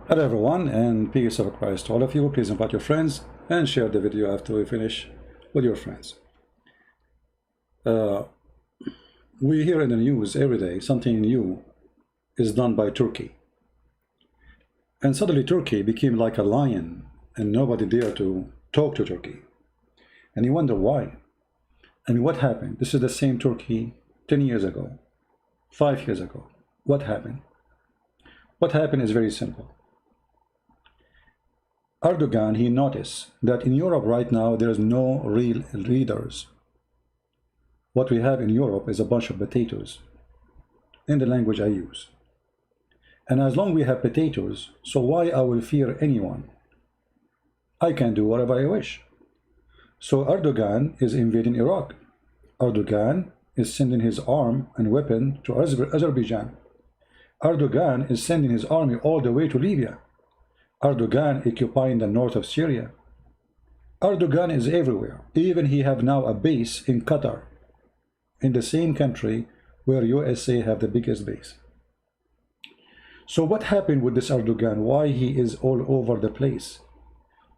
Hello everyone, and peace of Christ to all of you. Please invite your friends and share the video after we finish with your friends. We hear in the news every day something new is done by Turkey. And suddenly Turkey became like a lion and nobody dared to talk to Turkey. And you wonder why. I mean, what happened? This is the same Turkey 10 years ago, 5 years ago. What happened? What happened is very simple. Erdogan, he noticed that in Europe right now, there is no real leaders. What we have in Europe is a bunch of potatoes, in the language I use. And as long we have potatoes, so why I will fear anyone? I can do whatever I wish. So Erdogan is invading Iraq. Erdogan is sending his arm and weapon to Azerbaijan. Erdogan is sending his army all the way to Libya. Erdogan occupying the north of Syria. Erdogan is everywhere. Even he have now a base in Qatar, in the same country where USA have the biggest base. So what happened with this Erdogan? Why he is all over the place?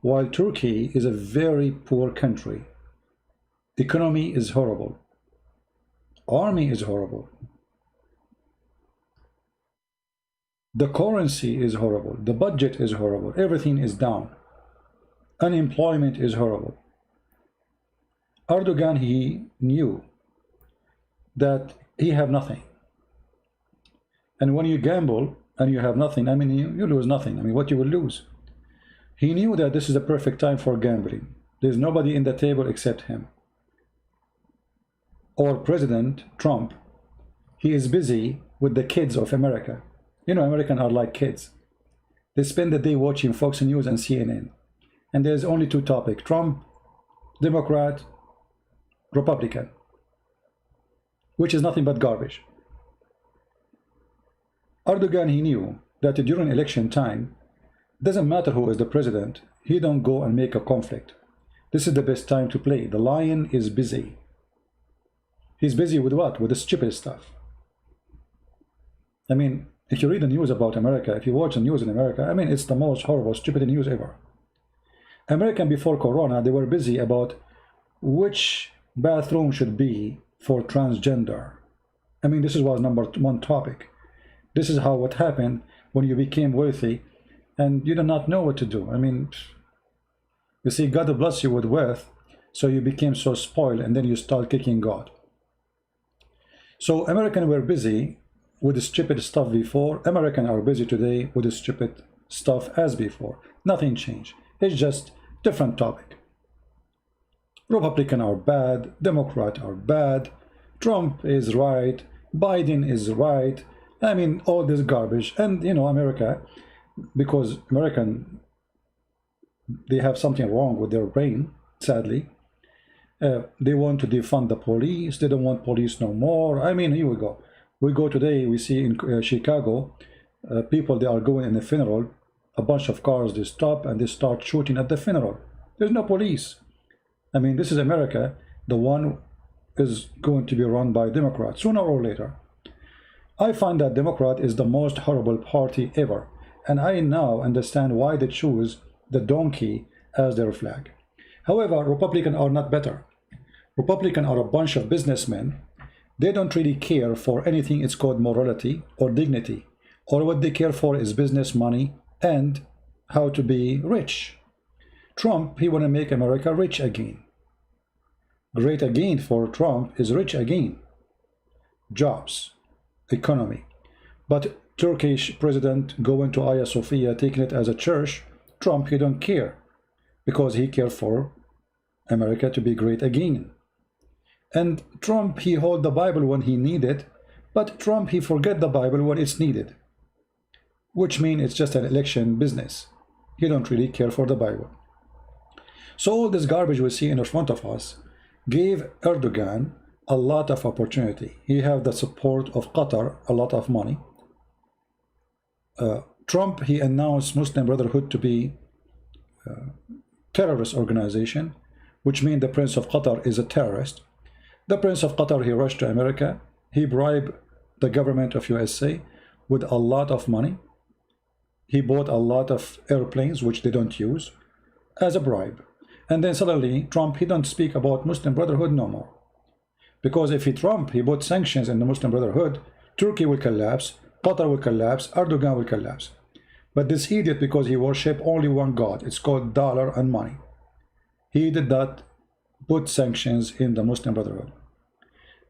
While Turkey is a very poor country, economy is horrible, army is horrible, the currency is horrible, the budget is horrible, everything is down, unemployment is horrible. Erdogan, he knew that he have nothing. And when you gamble and you have nothing, I mean, you lose nothing. I mean, what you will lose? He knew that this is the perfect time for gambling. There's nobody in the table except him. Or President Trump, he is busy with the kids of America. You know, Americans are like kids. They spend the day watching Fox News and CNN. And there's only two topics: Trump, Democrat, Republican, which is nothing but garbage. Erdogan, he knew that during election time, doesn't matter who is the president, he don't go and make a conflict. This is the best time to play. The lion is busy. He's busy with what? With the stupid stuff. I mean, if you read the news about America, if you watch the news in America, I mean, it's the most horrible, stupid news ever. American before Corona, they were busy about which bathroom should be for transgender. I mean, this was number one topic. This is how what happened when you became wealthy and you do not know what to do. I mean, you see, God bless you with wealth, so you became so spoiled, and then you start kicking God. So Americans were busy with the stupid stuff before. Americans are busy today with the stupid stuff as before. Nothing changed. It's just different topic. Republicans are bad, Democrats are bad, Trump is right, Biden is right. I mean, all this garbage. And you know, America, because American, they have something wrong with their brain, sadly. They want to defund the police. They don't want police no more. I mean, here we go. We go today, we see in Chicago, people, they are going in a funeral, a bunch of cars, they stop and they start shooting at the funeral. There's no police. I mean, this is America. The one is going to be run by Democrats sooner or later. I find that Democrat is the most horrible party ever. And I now understand why they choose the donkey as their flag. However, Republicans are not better. Republicans are a bunch of businessmen. They don't really care for anything. It's called morality or dignity. All what they care for is business, money, and how to be rich. Trump, he want to make America rich again. Great again for Trump is rich again. Jobs, economy. But Turkish president going to Hagia Sophia, taking it as a church, Trump, he don't care, because he care for America to be great again. And Trump, he hold the Bible when he need it, but Trump, he forget the Bible when it's needed, which means it's just an election business. He don't really care for the Bible. So all this garbage we see in front of us gave Erdogan a lot of opportunity. He have the support of Qatar, a lot of money. Trump, he announced Muslim Brotherhood to be a terrorist organization, which means the Prince of Qatar is a terrorist. The Prince of Qatar, he rushed to America. He bribed the government of USA with a lot of money. he bought a lot of airplanes which they don't use as a bribe. And then suddenly Trump, he don't speak about Muslim Brotherhood no more. Because if he put sanctions in the Muslim Brotherhood, Turkey will collapse, Qatar will collapse, Erdogan will collapse. But this idiot, because he worship only one God, it's called dollar and money, he did not put sanctions in the Muslim Brotherhood.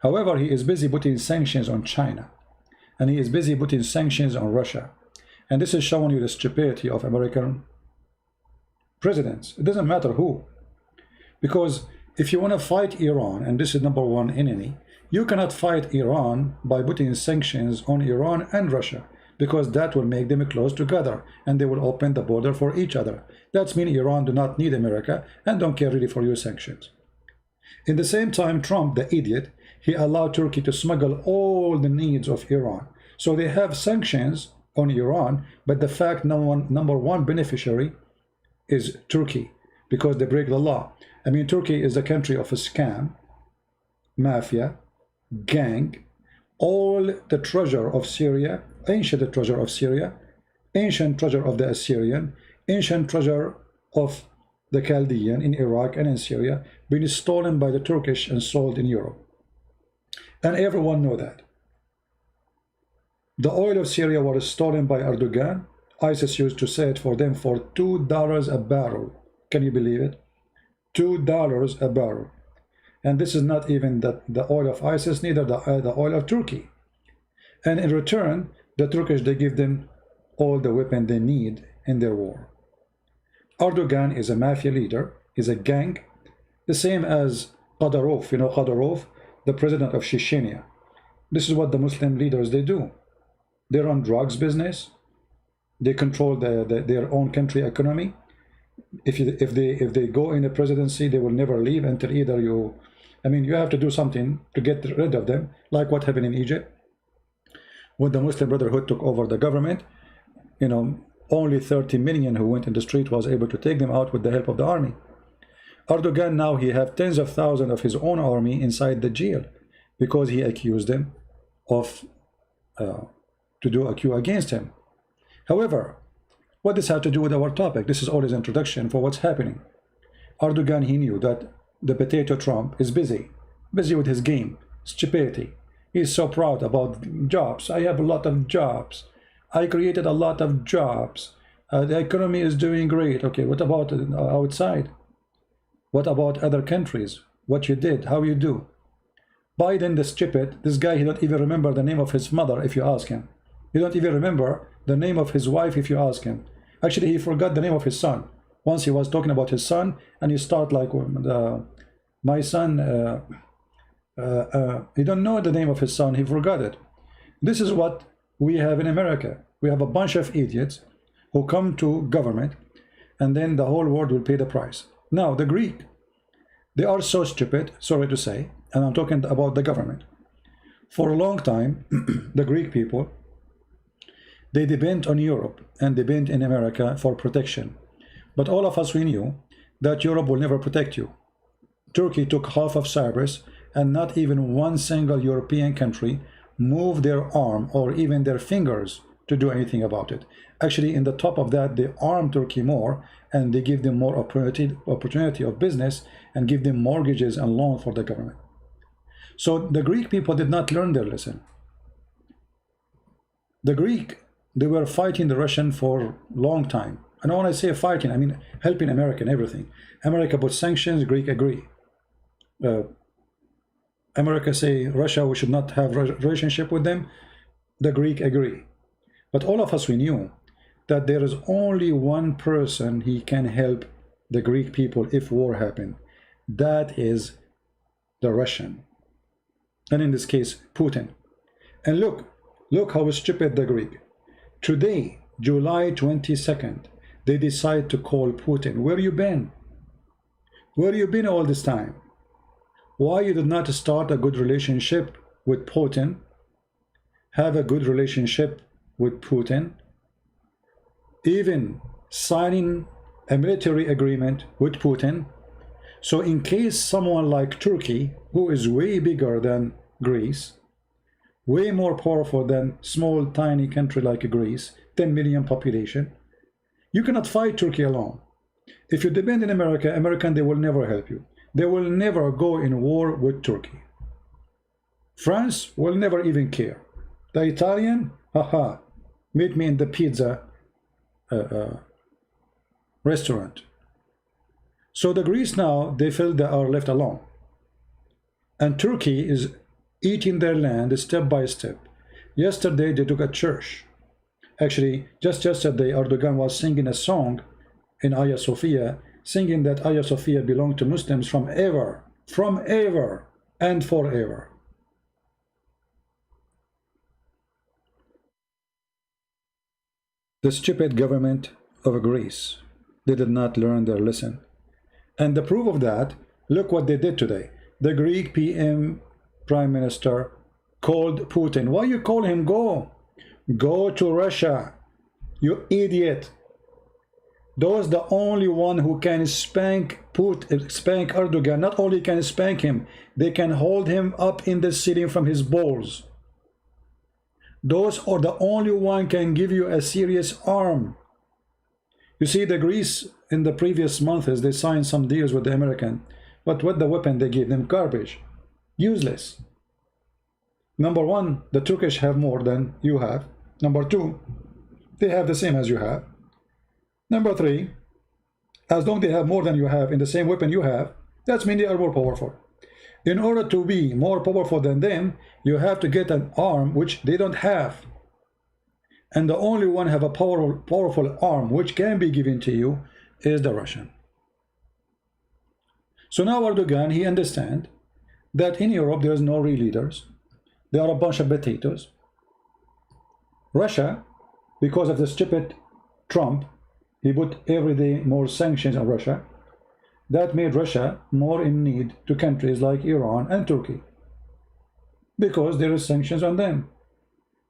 However, he is busy putting sanctions on China, and he is busy putting sanctions on Russia. And this is showing you the stupidity of American presidents. It doesn't matter who. Because if you want to fight Iran, and this is number one enemy, you cannot fight Iran by putting sanctions on Iran and Russia, because that will make them close together and they will open the border for each other. That means Iran do not need America and don't care really for your sanctions. In the same time, Trump, the idiot, he allowed Turkey to smuggle all the needs of Iran. So they have sanctions on Iran, but the fact number one beneficiary is Turkey, because they break the law. I mean, Turkey is a country of a scam, mafia, gang, all the treasure of Syria, ancient treasure of Syria, ancient treasure of the Assyrian, ancient treasure of the Chaldean in Iraq and in Syria, being stolen by the Turkish and sold in Europe. And everyone know that. The oil of Syria was stolen by Erdogan. ISIS used to sell it for them for $2 a barrel. Can you believe it? $2 a barrel. And this is not even the oil of ISIS, neither the oil of Turkey. And in return, the Turkish, they give them all the weapons they need in their war. Erdogan is a mafia leader, is a gang, the same as Kadyrov. You know Kadyrov, the president of Chechnya. This is what the Muslim leaders, they do. They run drugs business. They control their own country economy. If they go in the presidency, they will never leave until either you, I mean, you have to do something to get rid of them, like what happened in Egypt. When the Muslim Brotherhood took over the government, you know, only 30 million who went in the street was able to take them out with the help of the army. Erdogan now, he have tens of thousands of his own army inside the jail because he accused them of to do a coup against him. However, what this has to do with our topic? This is all his introduction for what's happening. Erdogan, he knew that the potato Trump is busy with his game, stupidity. He's so proud about jobs. I have a lot of jobs. I created a lot of jobs. The economy is doing great. Okay, what about outside? What about other countries? What you did, how you do? Biden, the stupid, this guy, he don't even remember the name of his mother if you ask him. He don't even remember the name of his wife if you ask him. Actually, he forgot the name of his son. Once he was talking about his son, and you start like, my son, he don't know the name of his son, he forgot it. This is what we have in America. We have a bunch of idiots who come to government, and then the whole world will pay the price. Now, the Greek, they are so stupid, sorry to say, and I'm talking about the government. For a long time, the Greek people, they depend on Europe and depend in America for protection. But all of us, we knew that Europe will never protect you. Turkey took half of Cyprus, and not even one single European country moved their arm or even their fingers to do anything about it. Actually, in the top of that, they arm Turkey more, and they give them more opportunity of business and give them mortgages and loans for the government. So the Greek people did not learn their lesson. The Greek, they were fighting the Russian for a long time. And when I say fighting, I mean helping America and everything. America put sanctions, Greek agree. America say Russia, we should not have a relationship with them. The Greek agree. But all of us, we knew that there is only one person he can help the Greek people if war happened. That is the Russian. And in this case, Putin. And look how stupid the Greek. Today, July 22nd, they decide to call Putin. Where you been? Where you been all this time? Why you did not start a good relationship with Putin? Have a good relationship with Putin? Even signing a military agreement with Putin? So in case someone like Turkey, who is way bigger than Greece, way more powerful than small tiny country like Greece, 10 million population. You cannot fight Turkey alone. If you depend on American, they will never help you. They will never go in war with Turkey. France will never even care. The Italian, haha, meet me in the pizza restaurant. So the Greece now, they feel they are left alone. And Turkey is eating their land step by step. Yesterday they took a church. Actually, just yesterday Erdogan was singing a song in Hagia Sophia, singing that Hagia Sophia belonged to Muslims from ever and forever. The stupid government of Greece, they did not learn their lesson. And the proof of that, look what they did today. The Greek PM, Prime Minister, called Putin. Why you call him? Go to Russia, you idiot. Those the only one who can spank Erdogan. Not only can spank him, they can hold him up in the ceiling from his balls. Those are the only one can give you a serious arm. You see, the Greece in the previous months, they signed some deals with the American, but what the weapon they give them? Garbage, useless. Number one, the Turkish have more than you have. Number two, they have the same as you have. Number three, as long as they have more than you have in the same weapon you have, that's mean they are more powerful. In order to be more powerful than them, you have to get an arm which they don't have. And the only one have a powerful arm which can be given to you is the Russian. So now Erdogan, he understands that in Europe there is no real leaders. They are a bunch of potatoes. Russia, because of the stupid Trump, he put every day more sanctions on Russia. That made Russia more in need to countries like Iran and Turkey, because there is sanctions on them.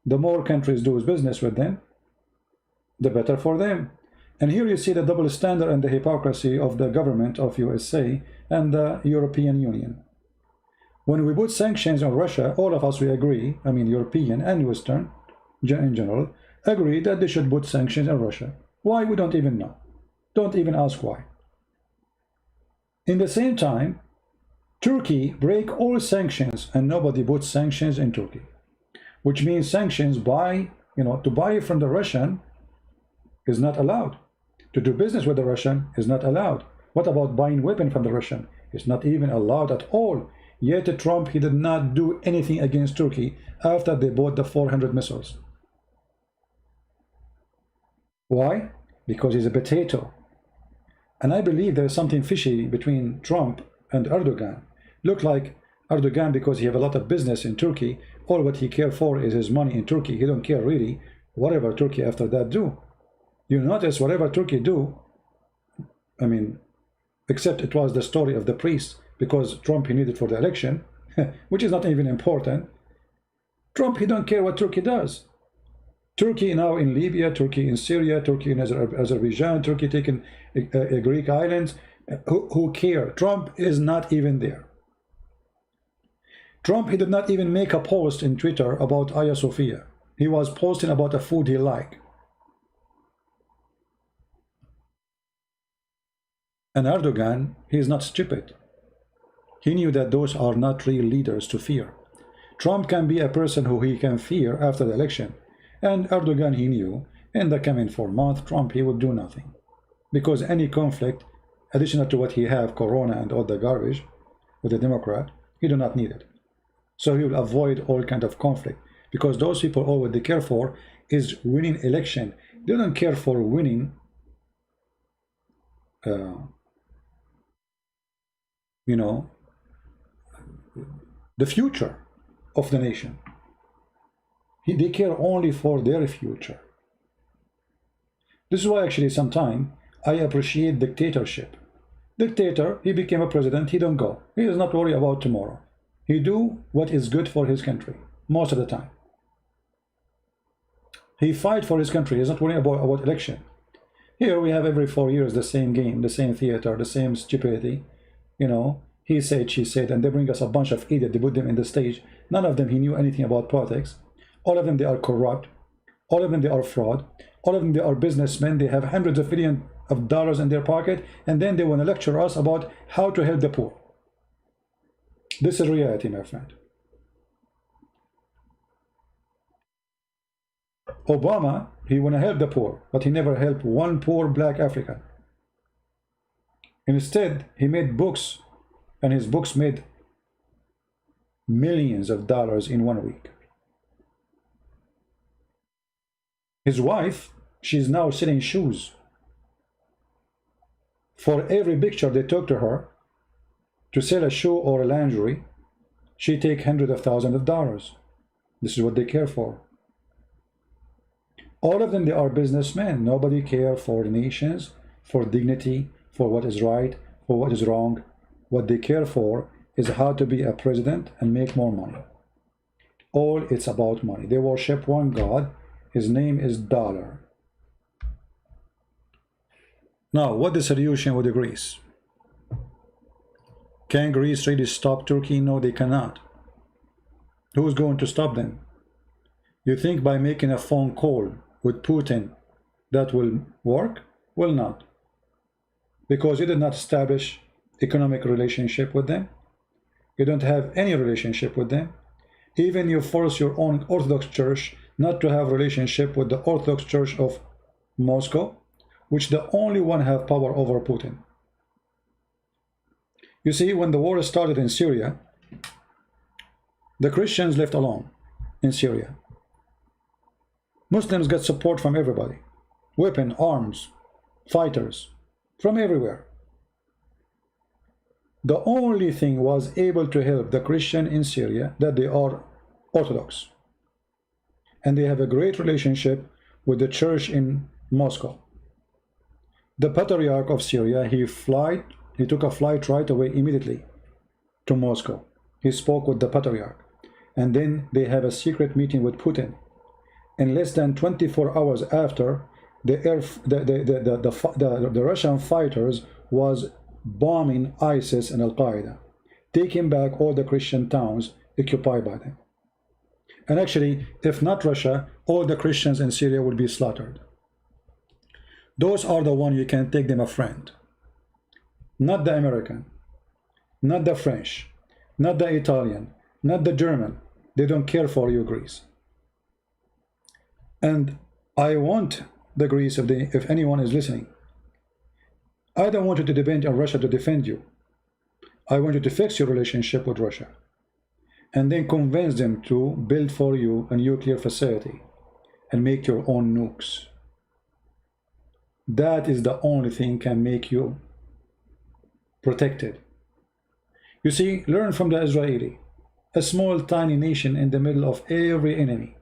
The more countries do business with them, the better for them. And here you see the double standard and the hypocrisy of the government of USA and the European Union. When we put sanctions on Russia, all of us, we agree, I mean European and Western in general, agree that they should put sanctions on Russia. Why? We don't even know. Don't even ask why. In the same time, Turkey break all sanctions and nobody puts sanctions in Turkey, which means sanctions to buy from the Russian is not allowed. To do business with the Russian is not allowed. What about buying weapons from the Russian? It's not even allowed at all. Yet Trump, he did not do anything against Turkey after they bought the 400 missiles. Why? Because he's a potato. And I believe there's something fishy between Trump and Erdogan. Look like Erdogan, because he have a lot of business in Turkey, all what he care for is his money in Turkey. He don't care really whatever Turkey after that do. You notice whatever Turkey do, I mean, except it was the story of the priest, because Trump he needed for the election, which is not even important. Trump, he don't care what Turkey does. Turkey now in Libya, Turkey in Syria, Turkey in Azerbaijan, Turkey taking Greek islands. Who care? Trump is not even there. Trump, he did not even make a post in Twitter about Hagia Sophia. He was posting about a food he liked. And Erdogan, he is not stupid. He knew that those are not real leaders to fear. Trump can be a person who he can fear after the election. And Erdogan, he knew in the coming 4 months, Trump, he would do nothing. Because any conflict, additional to what he have, Corona and all the garbage, with the Democrat, he do not need it. So he will avoid all kind of conflict. Because those people, all what they care for is winning election. They don't care for winning the future of the nation. They care only for their future. This is why actually sometimes I appreciate dictatorship. Dictator, he became a president, he don't go. He does not worry about tomorrow. He do what is good for his country, most of the time. He fight for his country, he's not worrying about election. Here we have every 4 years the same game, the same theater, the same stupidity. He said, she said, and they bring us a bunch of idiots, they put them in the stage, None of them he knew anything about politics. All of them, they are corrupt. All of them, they are fraud. All of them, they are businessmen. They have hundreds of billions of dollars in their pocket, and then they want to lecture us about how to help the poor. This is reality, my friend. Obama, he want to help the poor, but he never helped one poor black African. Instead, he made books, and his books made millions of dollars in 1 week. His wife, she's now selling shoes. For every picture they took to her to sell a shoe or a lingerie, she take hundreds of thousands of dollars. This is what they care for. All of them, they are businessmen. Nobody care for nations, for dignity, for what is right, for what is wrong. What they care for is how to be a president and make more money. All it's about money. They worship one God. His name is dollar. Now, what is the solution with Greece? Can Greece really stop Turkey? No, they cannot. Who's going to stop them? You think by making a phone call with Putin that will work? Will not. Because you did not establish economic relationship with them. You don't have any relationship with them. Even you force your own Orthodox Church not to have relationship with the Orthodox Church of Moscow, which the only one have power over Putin. You see, when the war started in Syria, the Christians left alone in Syria. Muslims got support from everybody. Weapon, arms, fighters, from everywhere. The only thing was able to help the Christian in Syria that they are Orthodox. And they have a great relationship with the church in Moscow. The Patriarch of Syria, he took a flight right away immediately to Moscow. He spoke with the Patriarch. And then they have a secret meeting with Putin. In less than 24 hours after, the Russian fighters was bombing ISIS and Al-Qaeda, taking back all the Christian towns occupied by them. And actually, if not Russia, all the Christians in Syria will be slaughtered. Those are the ones you can take them a friend. Not the American, not the French, not the Italian, not the German. They don't care for you, Greece. And I want the Greece, if anyone is listening, I don't want you to depend on Russia to defend you. I want you to fix your relationship with Russia and then convince them to build for you a nuclear facility and make your own nukes. That is the only thing can make you protected. You see, learn from the Israeli, a small tiny nation in the middle of every enemy,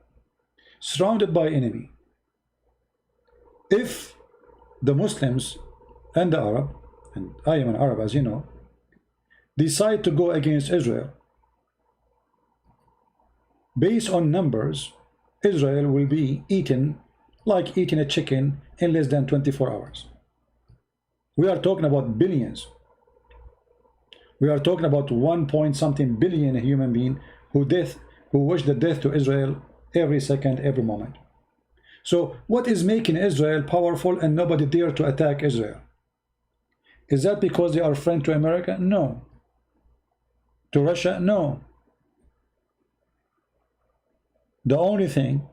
surrounded by enemy. If the Muslims and the Arab, and I am an Arab as you know, decide to go against Israel, based on numbers, Israel will be eaten like eating a chicken in less than 24 hours. We are talking about billions. We are talking about 1 point something billion human being who wish the death to Israel every second, every moment. So what is making Israel powerful and nobody dare to attack Israel? Is that because they are friend to America? No. To Russia? No. The only thing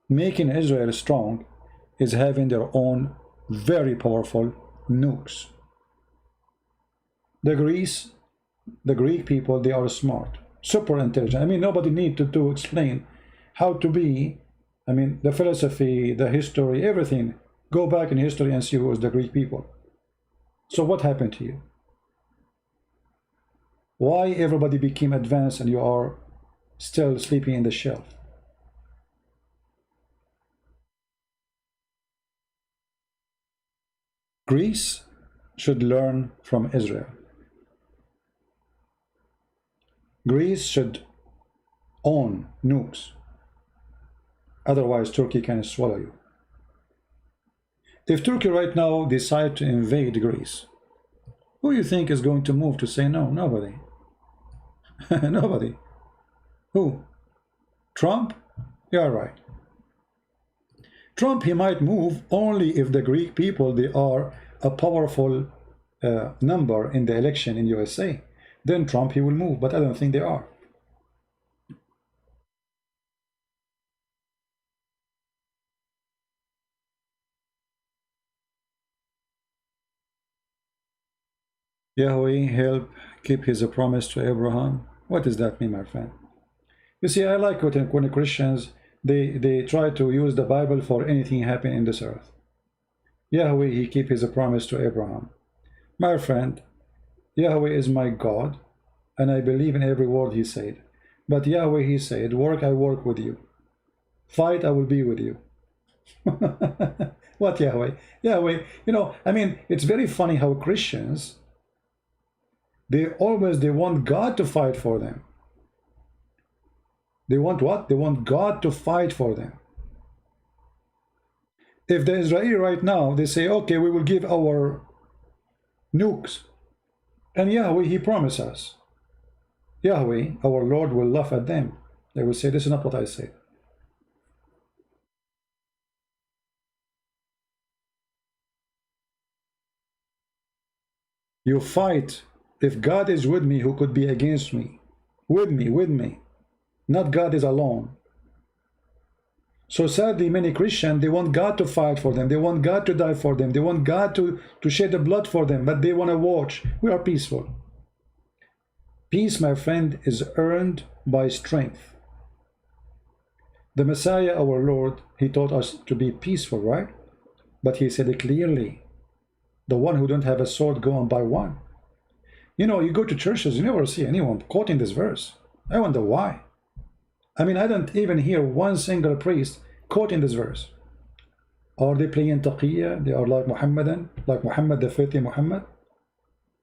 making Israel strong is having their own very powerful nukes. The Greek people, they are smart, super intelligent. I mean, nobody need to explain how to be, I mean, the philosophy, the history, everything. Go back in history and see who was the Greek people. So what happened to you? Why everybody became advanced and you are still sleeping in the shelf? Greece should learn from Israel. Greece should own nukes. Otherwise, Turkey can swallow you. If Turkey right now decides to invade Greece, who do you think is going to move to say no? Nobody. Nobody. Who? Trump? You're right. Trump, he might move only if the Greek people, they are a powerful number in the election in USA. Then Trump, he will move, but I don't think they are. Yahweh help keep his promise to Abraham. What does that mean, my friend? You see, I like when Christians, they try to use the Bible for anything happening in this earth. Yahweh, he keep his promise to Abraham. My friend, Yahweh is my God, and I believe in every word he said. But Yahweh, he said, work, I work with you. Fight, I will be with you. What Yahweh? Yahweh, you know, I mean, it's very funny how Christians, they want God to fight for them. They want what? They want God to fight for them. If the Israeli right now, they say, okay, we will give our nukes. And Yahweh, he promised us. Yahweh, our Lord, will laugh at them. They will say, this is not what I said. You fight. If God is with me, who could be against me? With me. Not God is alone. So sadly, many Christians, they want God to fight for them. They want God to die for them. They want God to shed the blood for them, but they want to watch. We are peaceful. Peace, my friend, is earned by strength. The Messiah, our Lord, he taught us to be peaceful, right? But he said it clearly. The one who don't have a sword, go and buy one. You know, you go to churches, you never see anyone quoting this verse. I wonder why. I mean, I don't even hear one single priest quoting this verse. Are they playing taqiyya? They are like Muhammadan, like Muhammad, the faithful Muhammad.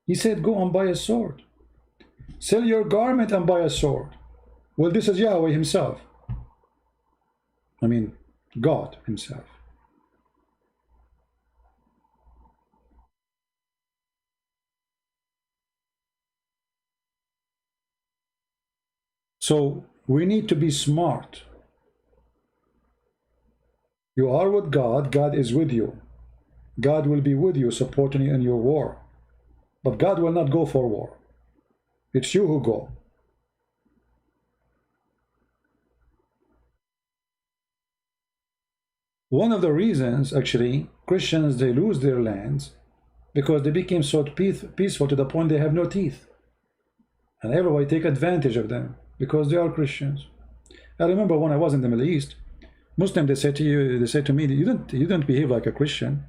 He said, go and buy a sword. Sell your garment and buy a sword. Well, this is Yahweh himself. I mean, God himself. So we need to be smart. You are with God, God is with you. God will be with you, supporting you in your war. But God will not go for war. It's you who go. One of the reasons, actually, Christians, they lose their lands because they became so peaceful to the point they have no teeth. And everybody take advantage of them because they are Christians. I remember when I was in the Middle East, Muslim, they say to me, you don't behave like a Christian.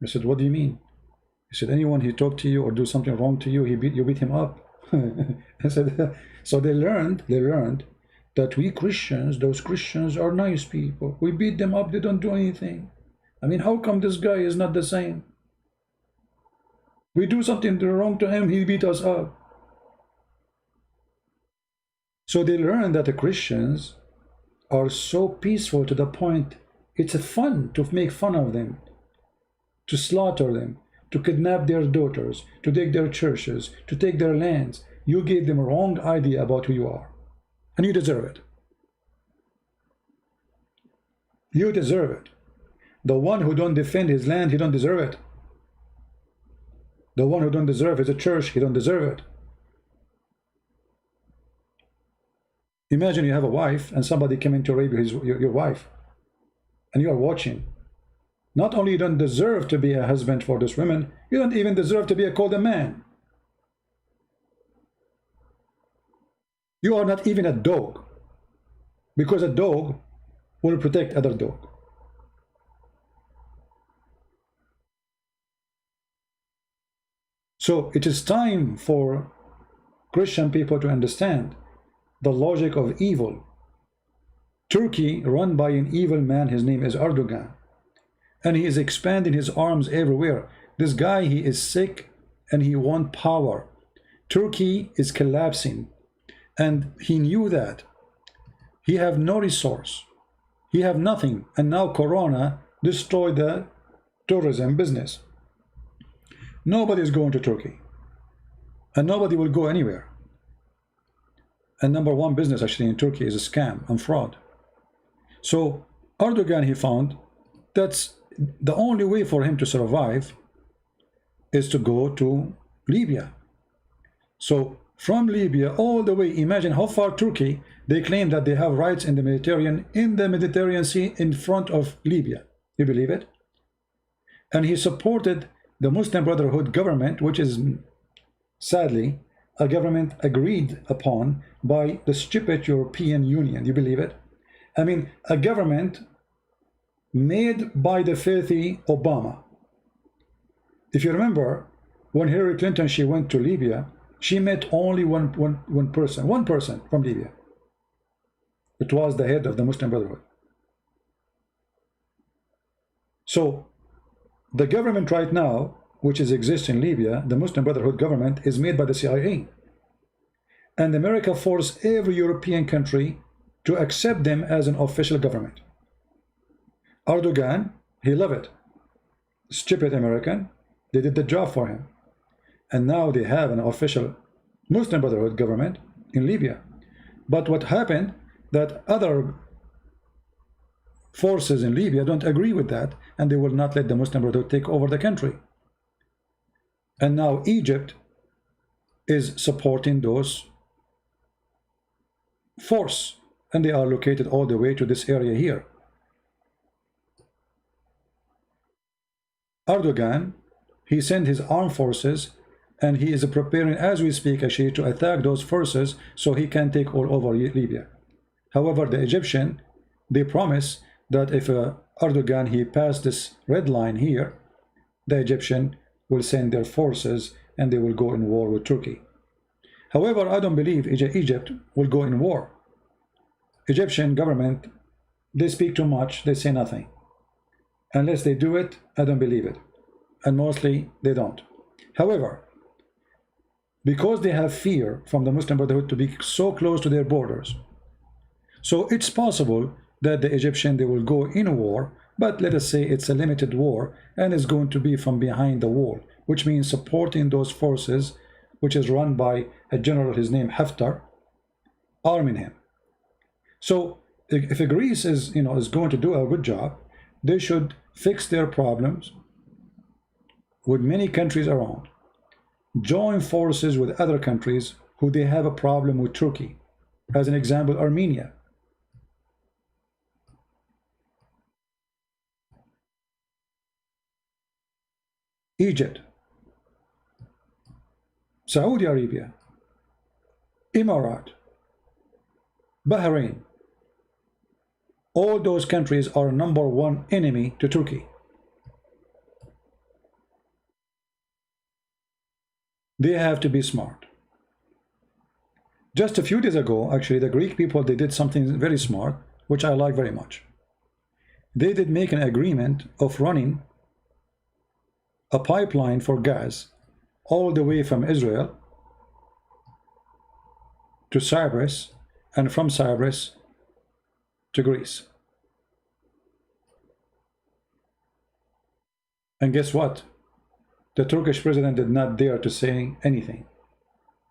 I said, what do you mean? He said, anyone who talk to you or do something wrong to you, you beat him up. I said, so they learned that we Christians, those Christians are nice people. We beat them up, they don't do anything. I mean, how come this guy is not the same? We do something wrong to him, he beat us up. So they learned that the Christians are so peaceful to the point it's fun to make fun of them, to slaughter them, to kidnap their daughters, to take their churches, to take their lands. You gave them a wrong idea about who you are. And you deserve it. You deserve it. The one who don't defend his land, he don't deserve it. The one who don't deserve his church, he don't deserve it. Imagine you have a wife and somebody came in to rape your wife, and you are watching. Not only you don't deserve to be a husband for this woman, you don't even deserve to be called a man. You are not even a dog, because a dog will protect other dog. So it is time for Christian people to understand the logic of evil. Turkey, run by an evil man, his name is Erdogan, and he is expanding his arms everywhere. This guy, he is sick and he wants power. Turkey is collapsing, and he knew that. He have no resource, he have nothing, and now Corona destroyed the tourism business. Nobody is going to Turkey, and nobody will go anywhere. And #1 business actually in Turkey is a scam and fraud. So Erdogan, he found that's the only way for him to survive is to go to Libya. So from Libya all the way, imagine how far Turkey, they claim that they have rights in the Mediterranean Sea in front of Libya. You believe it? And he supported the Muslim Brotherhood government, which is sadly a government agreed upon by the stupid European Union. You believe it? I mean, a government made by the filthy Obama. If you remember, when Hillary Clinton, she went to Libya, she met only one person from Libya. It was the head of the Muslim Brotherhood. So the government right now, which exists in Libya, the Muslim Brotherhood government, is made by the CIA. And America forced every European country to accept them as an official government. Erdogan, he loved it. Stupid American, they did the job for him. And now they have an official Muslim Brotherhood government in Libya. But what happened, that other forces in Libya don't agree with that, and they will not let the Muslim Brotherhood take over the country. And now Egypt is supporting those force, and they are located all the way to this area here. Erdogan, he sent his armed forces, and he is preparing as we speak actually to attack those forces so he can take all over Libya. However, the Egyptian, they promise that if Erdogan, he passed this red line here, the Egyptian will send their forces and they will go in war with Turkey. However, I don't believe Egypt will go in war. Egyptian government, they speak too much, they say nothing. Unless they do it, I don't believe it. And mostly they don't. However, because they have fear from the Muslim Brotherhood to be so close to their borders, so it's possible that the Egyptian, they will go in war, but let us say it's a limited war and is going to be from behind the wall, which means supporting those forces, which is run by a general, his name Haftar, arming him. So if Greece is going to do a good job, they should fix their problems with many countries around, join forces with other countries who they have a problem with Turkey. As an example, Armenia. Egypt, Saudi Arabia, Emirat, Bahrain. All those countries are #1 enemy to Turkey. They have to be smart. Just a few days ago, actually, the Greek people, they did something very smart, which I like very much. They did make an agreement of running a pipeline for gas all the way from Israel to Cyprus, and from Cyprus to Greece. And guess what? The Turkish president did not dare to say anything,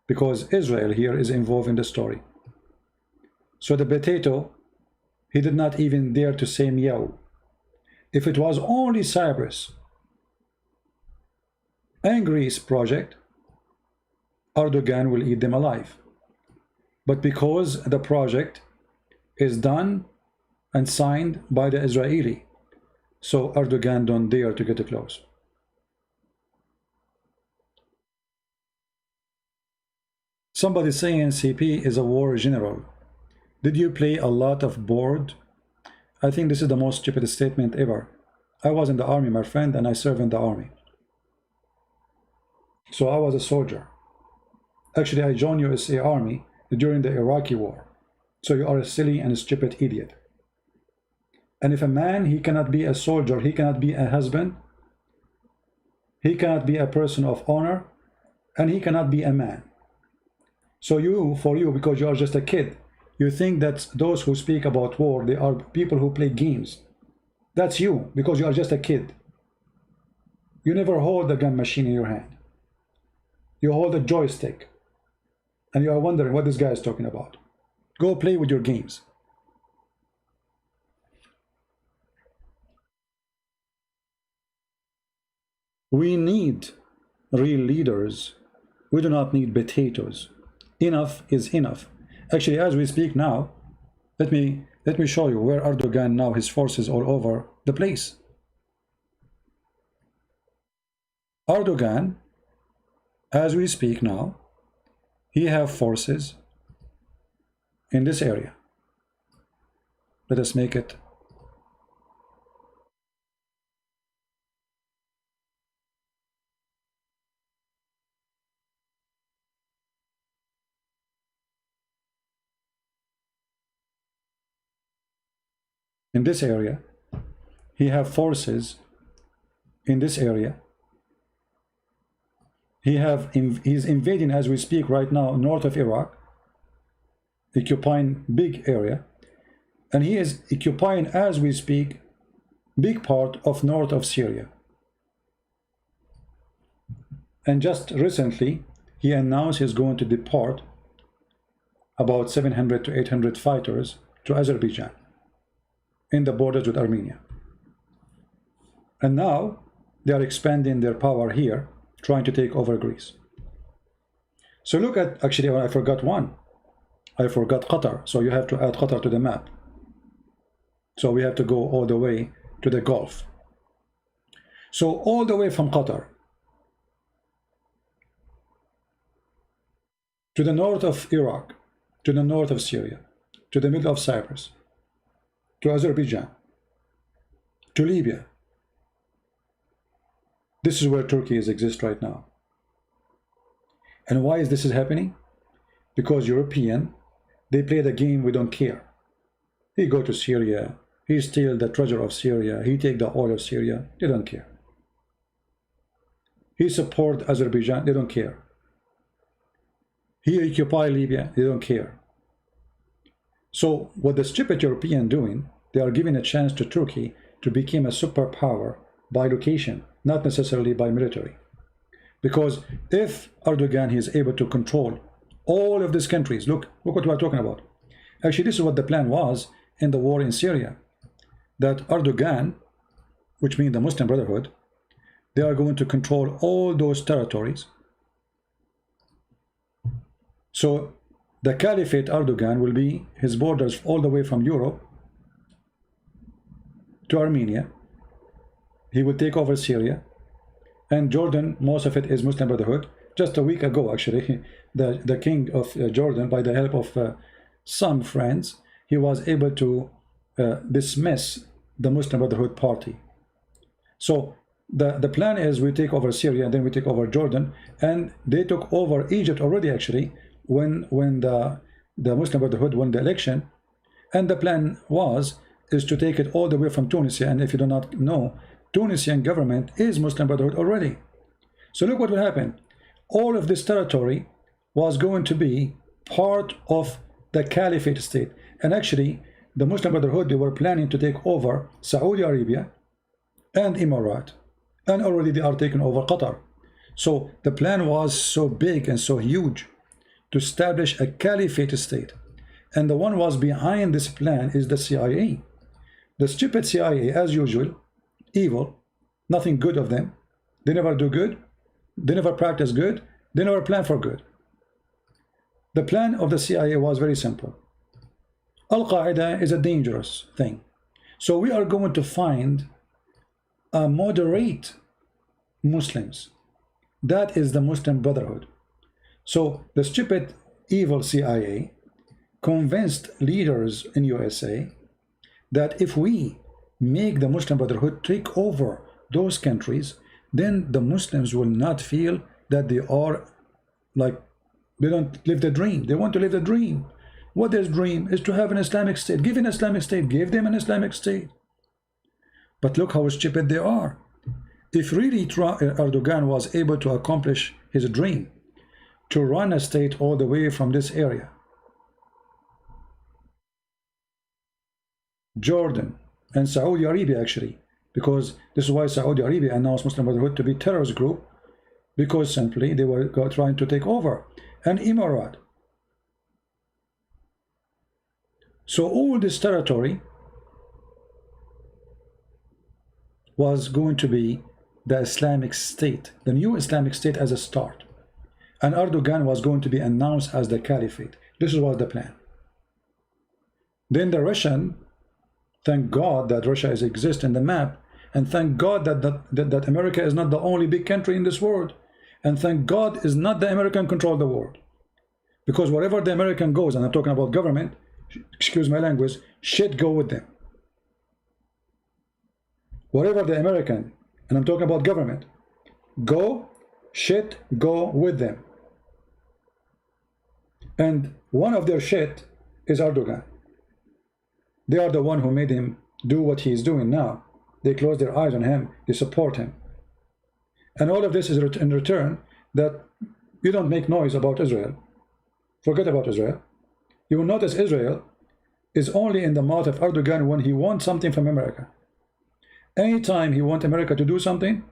because Israel here is involved in the story. So the potato, he did not even dare to say meow. If it was only Cyprus and Greece project, Erdogan will eat them alive. But because the project is done and signed by the Israeli, so Erdogan don't dare to get close. Somebody saying CP is a war general. Did you play a lot of board? I think this is the most stupid statement ever. I was in the army, my friend, and I served in the army. So I was a soldier. Actually, I joined USA Army during the Iraqi war. So you are a silly and a stupid idiot. And if a man, he cannot be a soldier, he cannot be a husband, he cannot be a person of honor, and he cannot be a man. So for you, because you are just a kid, you think that those who speak about war, they are people who play games. That's you, because you are just a kid. You never hold a gun machine in your hand. You hold a joystick. and you are wondering what this guy is talking about. Go play with your games. We need real leaders. We do not need potatoes. Enough is enough. Actually, as we speak now, let me show you where Erdogan now, his forces all over the place. Erdogan, as we speak now, he have forces in this area. Let us make it in this area. He have forces in this area. He's invading as we speak right now north of Iraq, occupying big area, and he is occupying as we speak big part of north of Syria. And just recently he announced he's going to deport about 700 to 800 fighters to Azerbaijan in the borders with Armenia. And now they are expanding their power here, trying to take over Greece. So look at, actually I forgot one. I forgot Qatar. So you have to add Qatar to the map. So we have to go all the way to the Gulf. So all the way from Qatar to the north of Iraq, to the north of Syria, to the middle of Cyprus, to Azerbaijan, to Libya. This is where Turkey exists right now. And why is this happening? Because European, they play the game, we don't care. He go to Syria, he steal the treasure of Syria, he take the oil of Syria, they don't care. He support Azerbaijan, they don't care. He occupy Libya, they don't care. So what the stupid European doing, they are giving a chance to Turkey to become a superpower by location, not necessarily by military. Because if Erdogan is able to control all of these countries, look what we are talking about. Actually, this is what the plan was in the war in Syria. That Erdogan, which means the Muslim Brotherhood, they are going to control all those territories. So the Caliphate Erdogan will be his borders all the way from Europe to Armenia. He will take over Syria. And Jordan, most of it is Muslim Brotherhood. Just a week ago, actually, the king of Jordan, by the help of some friends, he was able to dismiss the Muslim Brotherhood party. So the plan is we take over Syria, and then we take over Jordan, and they took over Egypt already, actually, when the Muslim Brotherhood won the election. And the plan is to take it all the way from Tunisia. And if you do not know, Tunisian government is Muslim Brotherhood already. So look what will happen. All of this territory was going to be part of the Caliphate state. And actually, the Muslim Brotherhood, they were planning to take over Saudi Arabia and Emirat. And already they are taking over Qatar. So the plan was so big and so huge to establish a Caliphate state. And the one was behind this plan is the CIA. The stupid CIA, as usual, evil, nothing good of them. They never do good. They never practice good. They never plan for good. The plan of the CIA was very simple. Al-Qaeda is a dangerous thing. So we are going to find a moderate Muslims. That is the Muslim Brotherhood. So the stupid, evil CIA convinced leaders in USA that if we make the Muslim Brotherhood take over those countries, then the Muslims will not feel that they are like, they don't live the dream. They want to live the dream. What their dream is to have an Islamic state. Give an Islamic state. Give them an Islamic state. But look how stupid they are. If really Erdogan was able to accomplish his dream to run a state all the way from this area, Jordan and Saudi Arabia, actually, because this is why Saudi Arabia announced Muslim Brotherhood to be a terrorist group, because simply they were trying to take over. And Emirat, So all this territory was going to be the Islamic State, the new Islamic State as a start. And Erdogan was going to be announced as the caliphate. This was the plan. Then the Russian, thank God that Russia exists in the map, and thank God that America is not the only big country in this world, and thank God is not the American control the world. Because wherever the American goes, and I'm talking about government, excuse my language, shit go with them. Wherever the American, and I'm talking about government, go, shit go with them. And one of their shit is Erdogan. They are the one who made him do what he is doing now. They close their eyes on him, they support him. And all of this is in return that you don't make noise about Israel. Forget about Israel. You will notice Israel is only in the mouth of Erdogan when he wants something from America. Anytime he wants America to do something,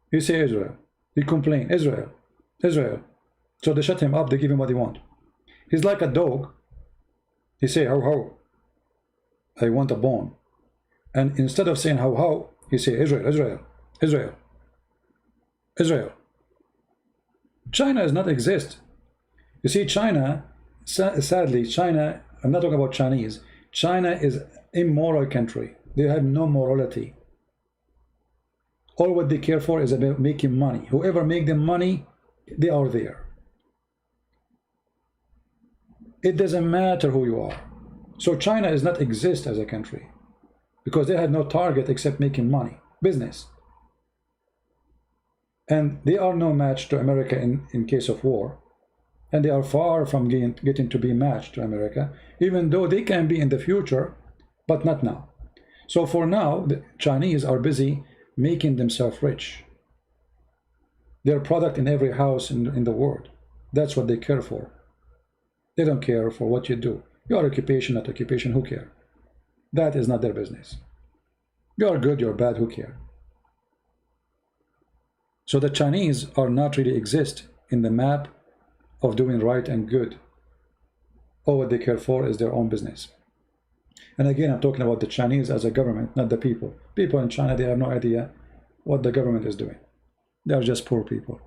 he say Israel. He complain, Israel, Israel. So they shut him up, they give him what he wants. He's like a dog. He say, how, how. I want a bone. And instead of saying how, how, he say Israel, Israel, Israel, Israel. China does not exist. You see, China, sadly, China, I'm not talking about Chinese, China is immoral country. They have no morality. All what they care for is about making money. Whoever make them money, they are there. It doesn't matter who you are. So China does not exist as a country because they have no target except making money, business. And they are no match to America in case of war. And they are far from getting to be matched to America, even though they can be in the future, but not now. So for now, the Chinese are busy making themselves rich. They're product in every house in the world. That's what they care for. They don't care for what you do. Your occupation, not occupation, who care? That is not their business. You're good, you're bad, who care? So the Chinese are not really exist in the map of doing right and good. All what they care for is their own business. And again, I'm talking about the Chinese as a government, not the people. People in China, they have no idea what the government is doing. They are just poor people.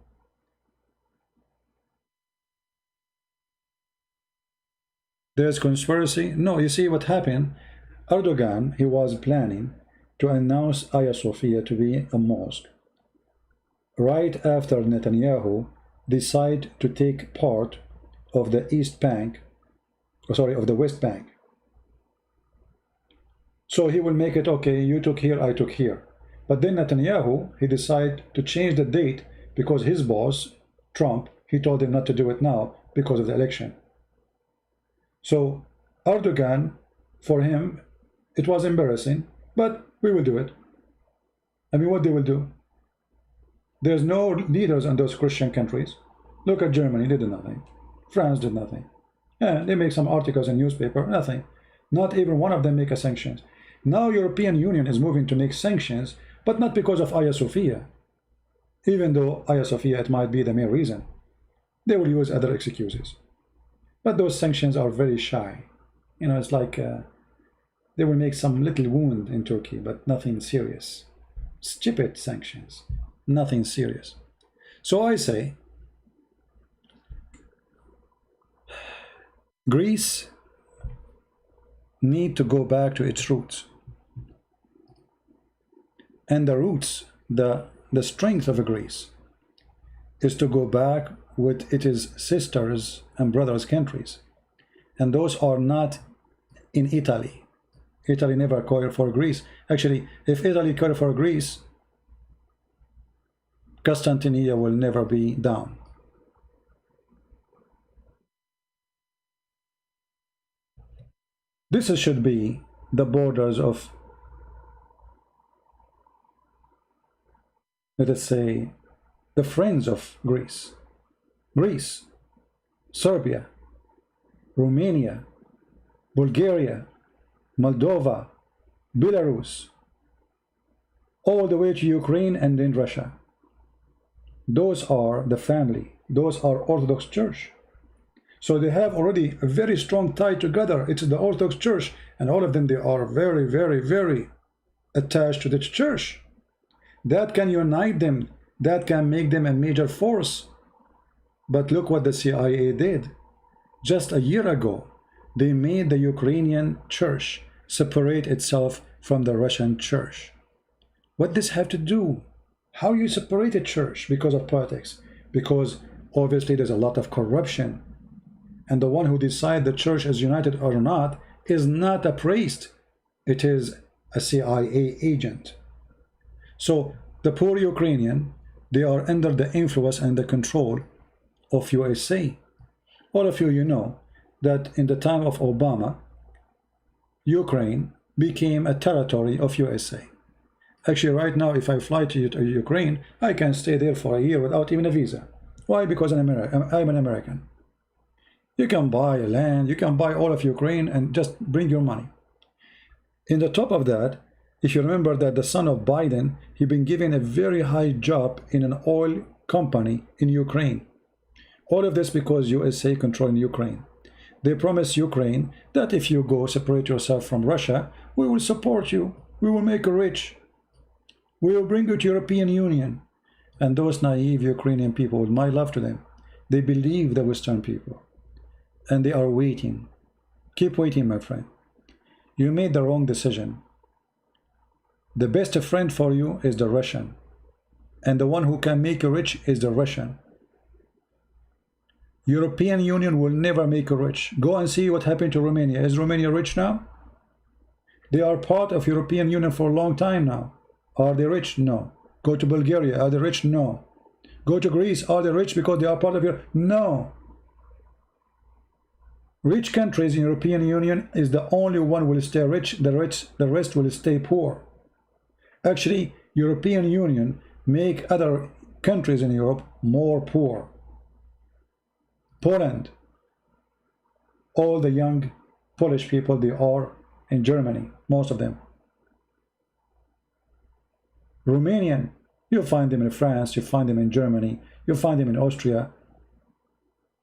There's conspiracy? No, you see what happened? Erdogan, he was planning to announce Hagia Sophia to be a mosque. Right after Netanyahu decided to take part of the East Bank, of the West Bank. So he will make it, okay, you took here, I took here. But then Netanyahu, he decided to change the date because his boss, Trump, he told him not to do it now because of the election. So Erdogan, for him, it was embarrassing, but we will do it. I mean, what they will do? There's no leaders in those Christian countries. Look at Germany, they did nothing. France did nothing. Yeah, they make some articles in newspaper, nothing. Not even one of them make a sanctions. Now European Union is moving to make sanctions, but not because of Hagia Sophia. Even though Hagia Sophia, it might be the main reason. They will use other excuses. But those sanctions are very shy. You know, it's like they will make some little wound in Turkey, but nothing serious. Stupid sanctions, nothing serious. So I say, Greece need to go back to its roots. And the roots, the strength of Greece is to go back with its sisters and brothers countries. And those are not in Italy. Italy never cared for Greece. Actually, if Italy cared for Greece, Constantinople will never be down. This should be the borders of, let us say, the friends of Greece. Greece, Serbia, Romania, Bulgaria, Moldova, Belarus, all the way to Ukraine and then Russia. Those are the family. Those are Orthodox Church. So they have already a very strong tie together. It's the Orthodox Church, and all of them, they are very, very, very attached to the church. That can unite them. That can make them a major force. But look what the CIA did. Just a year ago, they made the Ukrainian church separate itself from the Russian church. What does this have to do? How you separate a church because of politics? Because obviously there's a lot of corruption. And the one who decides the church is united or not is not a priest. It is a CIA agent. So the poor Ukrainian, they are under the influence and the control of USA. All of you know that in the time of Obama, Ukraine became a territory of USA. Actually, right now, if I fly to Ukraine, I can stay there for a year without even a visa. Why? Because I'm an American. You can buy land, you can buy all of Ukraine and just bring your money. In the top of that, if you remember that the son of Biden, he been given a very high job in an oil company in Ukraine. All of this because USA controlling Ukraine. They promise Ukraine that if you go separate yourself from Russia, we will support you. We will make you rich. We will bring you to European Union. And those naive Ukrainian people, with my love to them, they believe the Western people. And they are waiting. Keep waiting, my friend. You made the wrong decision. The best friend for you is the Russian. And the one who can make you rich is the Russian. European Union will never make you rich. Go and see what happened to Romania. Is Romania rich now? They are part of European Union for a long time now. Are they rich? No. Go to Bulgaria. Are they rich? No. Go to Greece. Are they rich because they are part of Europe? No. Rich countries in European Union is the only one will stay rich. The rest will stay poor. Actually, European Union make other countries in Europe more poor. Poland, all the young Polish people, they are in Germany, most of them. Romanian, you find them in France, you find them in Germany, you find them in Austria.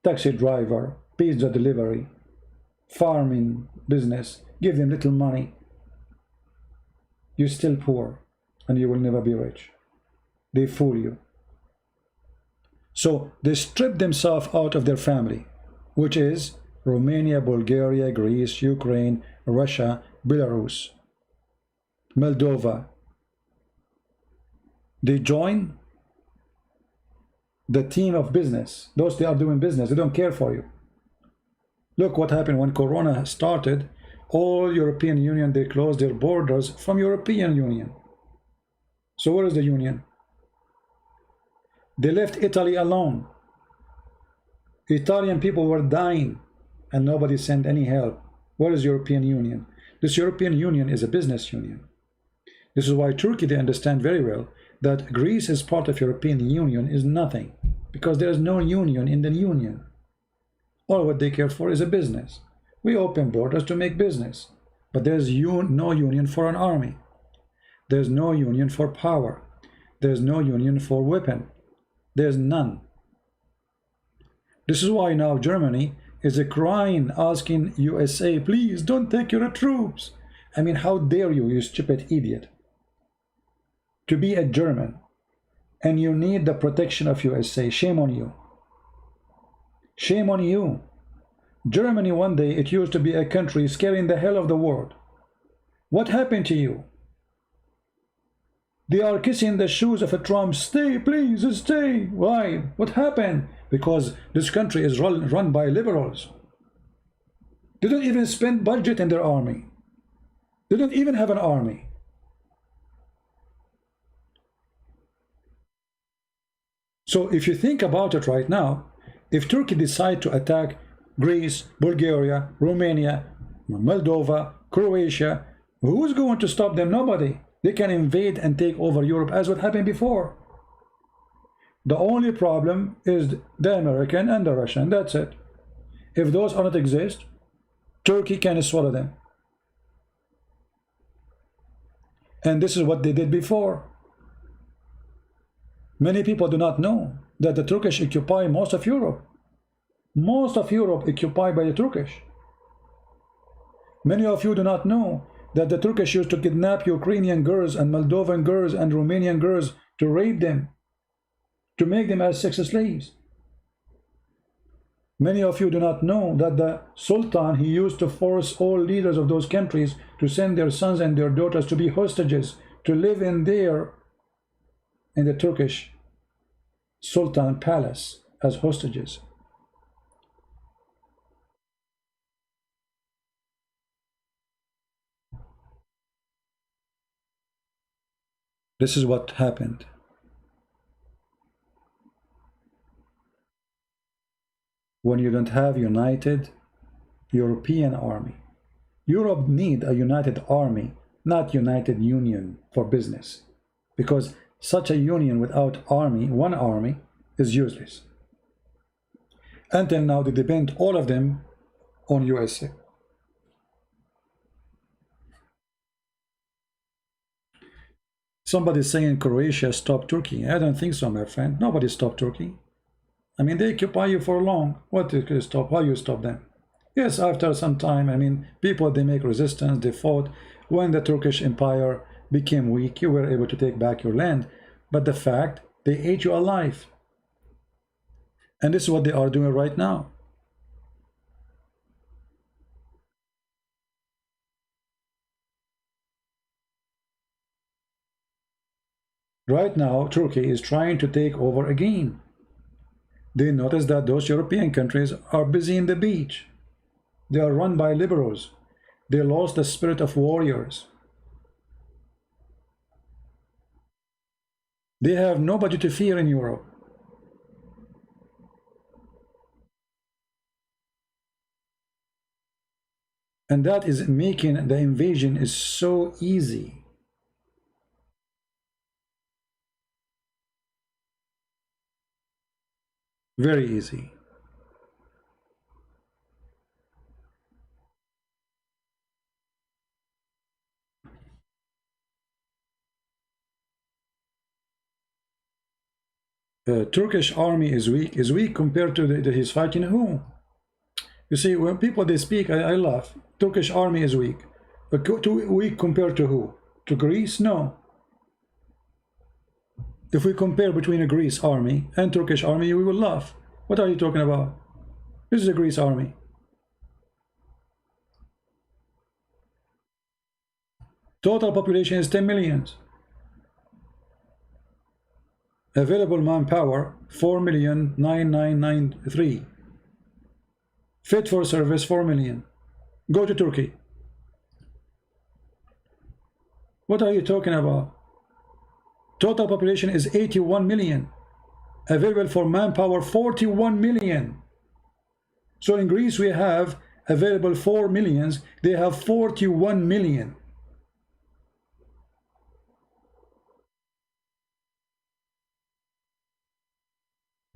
Taxi driver, pizza delivery, farming business, give them little money. You're still poor and you will never be rich. They fool you. So they strip themselves out of their family, which is Romania, Bulgaria, Greece, Ukraine, Russia, Belarus, Moldova. They join the team of business. Those they are doing business, they don't care for you. Look what happened when Corona started. All European Union, they closed their borders from European Union. So where is the Union? They left Italy alone. Italian people were dying and nobody sent any help. Where is European Union? This European Union is a business union. This is why Turkey, they understand very well that Greece is part of European Union is nothing, because there is no union in the union. All what they care for is a business. We open borders to make business, but there's no union for an army. There's no union for power. There's no union for weapon. There's none. This is why now Germany is crying, asking USA, please don't take your troops. I mean, how dare you, you stupid idiot, to be a German and you need the protection of USA. Shame on you. Shame on you. Germany, one day, it used to be a country scaring the hell of the world. What happened to you? They are kissing the shoes of a Trump. Stay, please, stay. Why? What happened? Because this country is run by liberals. They don't even spend budget in their army. They don't even have an army. So if you think about it right now, if Turkey decides to attack Greece, Bulgaria, Romania, Moldova, Croatia, who's going to stop them? Nobody. They can invade and take over Europe as what happened before. The only problem is the American and the Russian. That's it. If those do not exist, Turkey can swallow them. And this is what they did before. Many people do not know that the Turkish occupy most of Europe. Most of Europe occupied by the Turkish. Many of you do not know that the Turkish used to kidnap Ukrainian girls and Moldovan girls and Romanian girls to rape them, to make them as sex slaves. Many of you do not know that the Sultan, he used to force all leaders of those countries to send their sons and their daughters to be hostages, to live in the Turkish Sultan palace as hostages. This is what happened. When you don't have united European army. Europe need a united army, not united union for business. Because such a union without army, one army, is useless. Until now, they depend all of them on USA. Somebody saying Croatia stopped Turkey. I don't think so, my friend. Nobody stopped Turkey. I mean, they occupy you for long. What did you stop? How you stop them? Yes, after some time, I mean, people, they make resistance, they fought. When the Turkish Empire became weak, you were able to take back your land. But the fact, they ate you alive. And this is what they are doing right now. Right now, Turkey is trying to take over again. They notice that those European countries are busy in the beach. They are run by liberals. They lost the spirit of warriors. They have nobody to fear in Europe. And that is making the invasion is so easy. Very easy. Turkish army is weak compared to his fighting who? You see, when people they speak, I laugh. Turkish army is weak. But weak compared to who? To Greece? No. If we compare between a Greece army and Turkish army, we will laugh. What are you talking about? This is a Greece army. Total population is 10 million. Available manpower 4,993,000. Fit for service 4 million. Go to Turkey. What are you talking about? Total population is 81 million. Available for manpower 41 million. So in Greece we have available 4 millions. They have 41 million.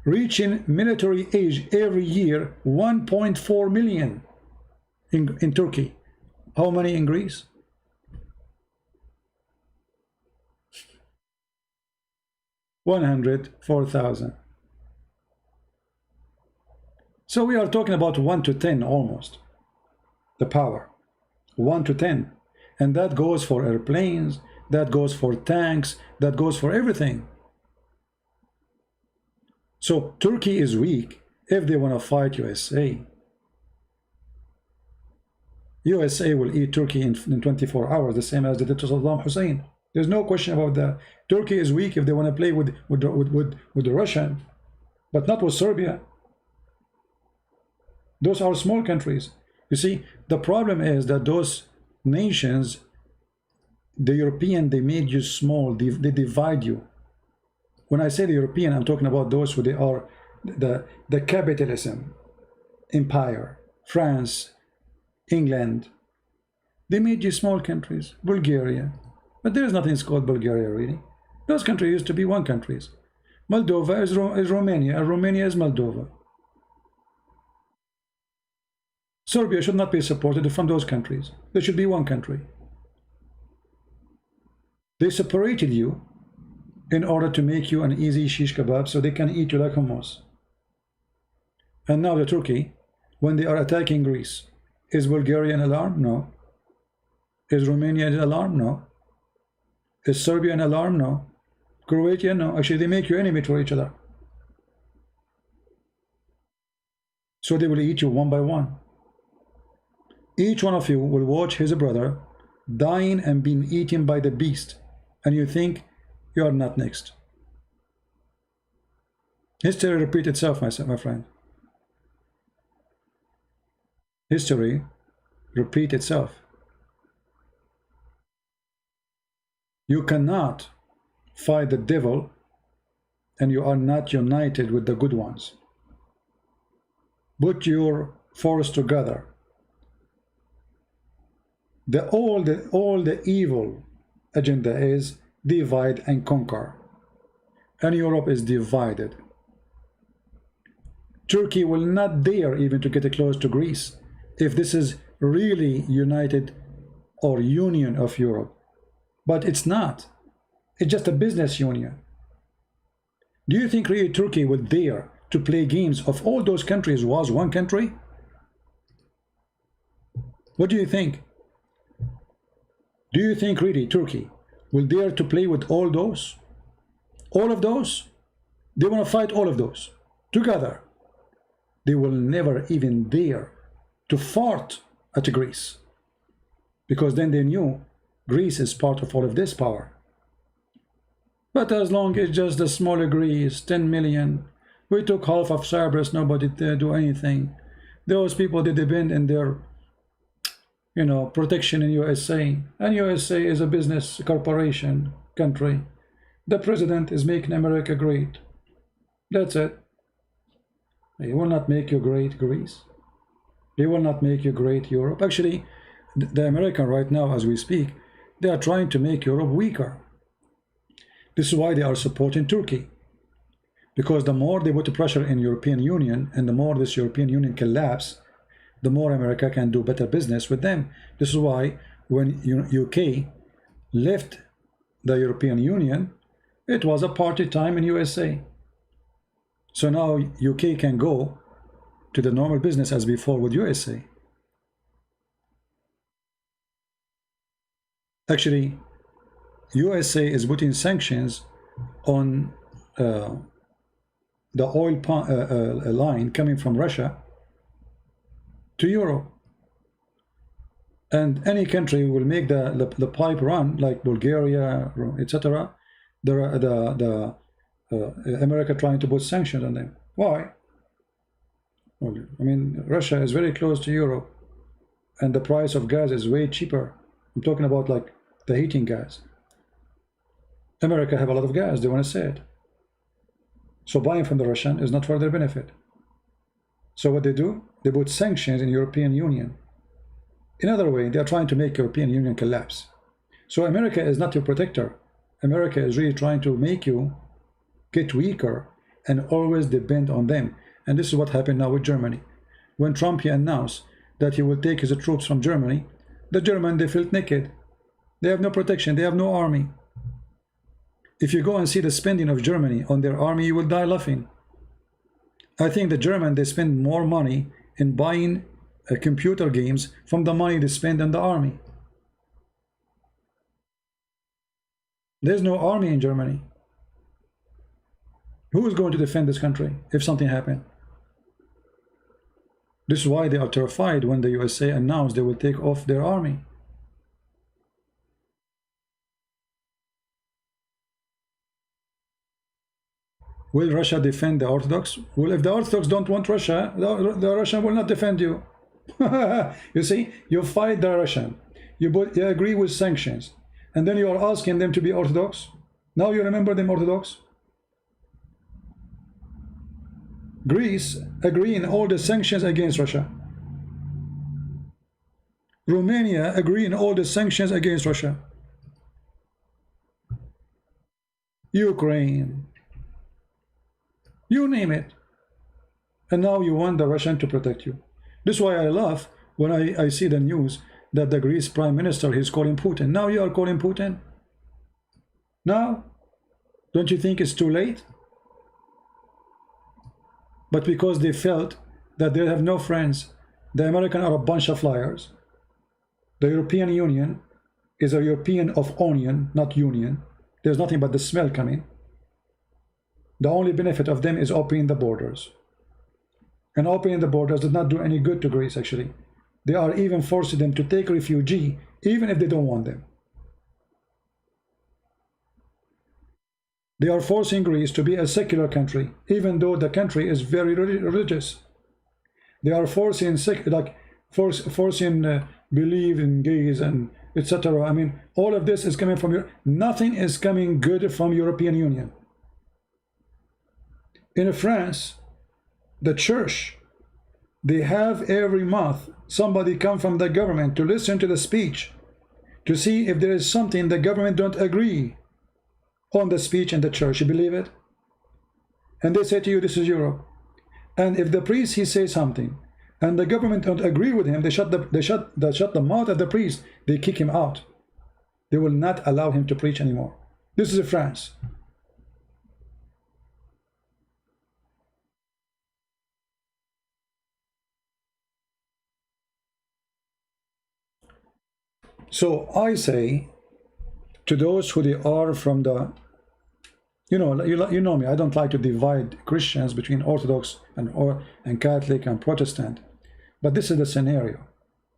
Reaching military age every year 1.4 million in Turkey. How many in Greece? $104,000. So we are talking about 1 to 10 almost. The power 1 to 10, and that goes for airplanes, that goes for tanks, that goes for everything. So Turkey is weak if they want to fight USA. USA will eat Turkey in 24 hours, the same as they did to Saddam Hussein. There's no question about that. Turkey is weak if they want to play with the Russian, but not with Serbia. Those are small countries. You see, the problem is that those nations, the European, they made you small, they divide you. When I say the European, I'm talking about those who they are the capitalism empire, France, England. They made you small countries, Bulgaria. But there is nothing called Bulgaria, really. Those countries used to be one countries. Moldova is Romania, and Romania is Moldova. Serbia should not be supported from those countries. There should be one country. They separated you in order to make you an easy shish kebab so they can eat you like hummus. And now the Turkey, when they are attacking Greece, is Bulgaria an alarm? No. Is Romania an alarm? No. Is Serbia an alarm? No. Croatia? No. Actually, they make you enemy to each other. So they will eat you one by one. Each one of you will watch his brother dying and being eaten by the beast, and you think you are not next. History repeats itself, my friend. History repeats itself. You cannot fight the devil and you are not united with the good ones. Put your force together. All the evil agenda is divide and conquer, and Europe is divided. Turkey will not dare even to get close to Greece if this is really united or union of Europe, but it's not. It's just a business union. Do you think really Turkey would dare to play games of all those countries was one country? What do you think? Do you think really Turkey will dare to play with all those? All of those? They want to fight all of those together. They will never even dare to fart at Greece, because then they knew Greece is part of all of this power. But as long as just the smaller Greece, 10 million, we took half of Cyprus, nobody did do anything. Those people, they depend on their protection in USA, and USA is a business corporation country. The president is making America great. That's it. He will not make you great Greece. He will not make you great Europe. Actually, the American right now, as we speak, they are trying to make Europe weaker. This is why they are supporting Turkey, because the more they put pressure in European Union, and the more this European Union collapse, the more America can do better business with them. This is why when UK left the European Union, it was a party time in USA. So now UK can go to the normal business as before with USA. Actually, USA is putting sanctions on the oil line coming from Russia to Europe, and any country will make the pipe run, like Bulgaria, etc. America trying to put sanctions on them. Why? Well, I mean, Russia is very close to Europe, and the price of gas is way cheaper. I'm talking about like the heating gas. America have a lot of gas, they want to sell it. So buying from the Russian is not for their benefit. So what they do, they put sanctions in European Union. In other way, they are trying to make European Union collapse. So America is not your protector. America is really trying to make you get weaker and always depend on them. And this is what happened now with Germany. When Trump he announced that he will take his troops from Germany, the Germans, they felt naked. They have no protection, they have no army. If you go and see the spending of Germany on their army, you will die laughing. I think the Germans, they spend more money in buying computer games from the money they spend on the army. There's no army in Germany. Who is going to defend this country if something happened? This is why they are terrified when the USA announced they will take off their army. Will Russia defend the Orthodox? Well, if the Orthodox don't want Russia, the Russian will not defend you. You see, you fight the Russian, you agree with sanctions, and then you are asking them to be Orthodox. Now you remember them Orthodox? Greece agreeing all the sanctions against Russia. Romania agreeing all the sanctions against Russia. Ukraine. You name it. And now you want the Russian to protect you. This is why I laugh when I see the news that the Greece Prime Minister is calling Putin. Now you are calling Putin? Now? Don't you think it's too late? But because they felt that they have no friends. The Americans are a bunch of liars. The European Union is a European of onion, not union. There's nothing but the smell coming. The only benefit of them is opening the borders. And opening the borders does not do any good to Greece, actually. They are even forcing them to take refugee, even if they don't want them. They are forcing Greece to be a secular country, even though the country is very religious. They are forcing, believe in gays and etc. I mean, all of this is coming from Europe. Nothing is coming good from European Union. In France, the church, they have every month somebody come from the government to listen to the speech, to see if there is something the government don't agree on the speech in the church. You believe it? And they say to you, this is Europe. And if the priest, he says something and the government don't agree with him, they shut the mouth of the priest. They kick him out. They will not allow him to preach anymore. This is France. So I say to those who they are from the, you know me, I don't like to divide Christians between Orthodox and Catholic and Protestant, but this is the scenario.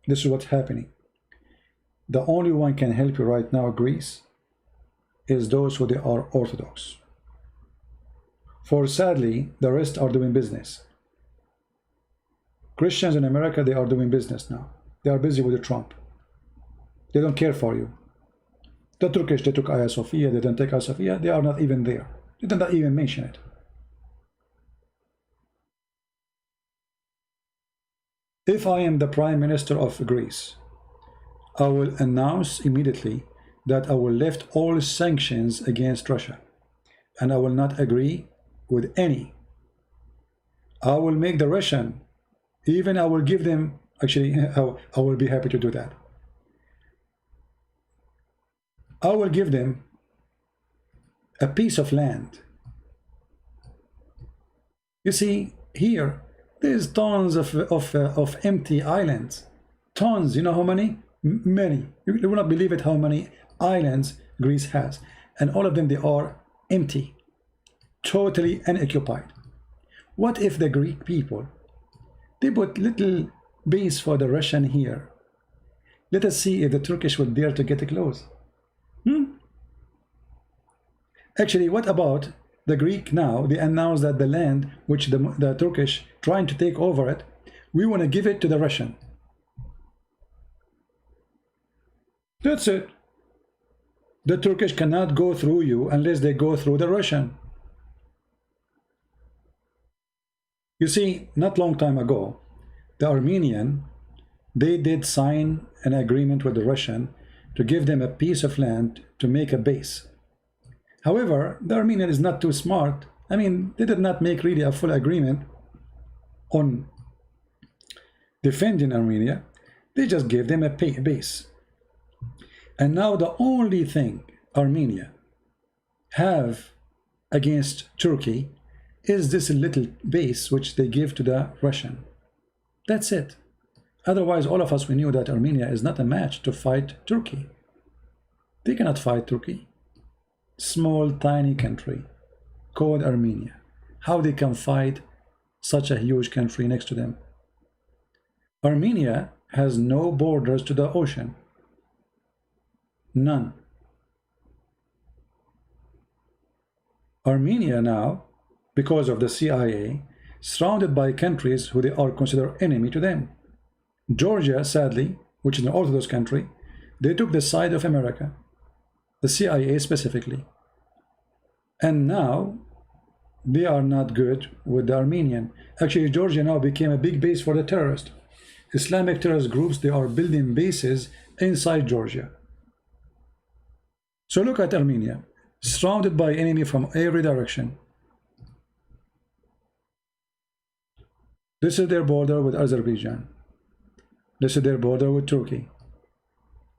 This is what's happening. The only one can help you right now, Greece, is those who they are Orthodox. For sadly, the rest are doing business. Christians in America, they are doing business now. They are busy with Trump. They don't care for you. The Turkish, they took Hagia Sophia, they didn't take Hagia Sophia, they are not even there. They did not even mention it. If I am the Prime Minister of Greece, I will announce immediately that I will lift all sanctions against Russia, and I will not agree with any. I will make the Russian, even I will give them, actually, I will be happy to do that. I will give them a piece of land. You see, here, there's tons of empty islands. Tons, you know how many? Many. You will not believe it how many islands Greece has. And all of them, they are empty, totally unoccupied. What if the Greek people, they put little base for the Russian here? Let us see if the Turkish would dare to get close. Actually, what about the Greek now? They announced that the land which the Turkish trying to take over it, we want to give it to the Russian. That's it. The Turkish cannot go through you unless they go through the Russian. You see, not long time ago, the Armenian, they did sign an agreement with the Russian to give them a piece of land to make a base. However, the Armenian is not too smart. I mean, they did not make really a full agreement on defending Armenia. They just gave them a base. And now the only thing Armenia have against Turkey is this little base which they give to the Russian. That's it. Otherwise, all of us, we knew that Armenia is not a match to fight Turkey. They cannot fight Turkey. Small, tiny country called Armenia. How they can fight such a huge country next to them? Armenia has no borders to the ocean. None. Armenia now, because of the CIA, surrounded by countries who they are considered enemy to them. Georgia, sadly, which is an Orthodox country, they took the side of America, the CIA specifically. And now they are not good with the Armenian. Actually, Georgia now became a big base for the terrorists. Islamic terrorist groups, they are building bases inside Georgia. So look at Armenia, surrounded by enemy from every direction. This is their border with Azerbaijan. This is their border with Turkey.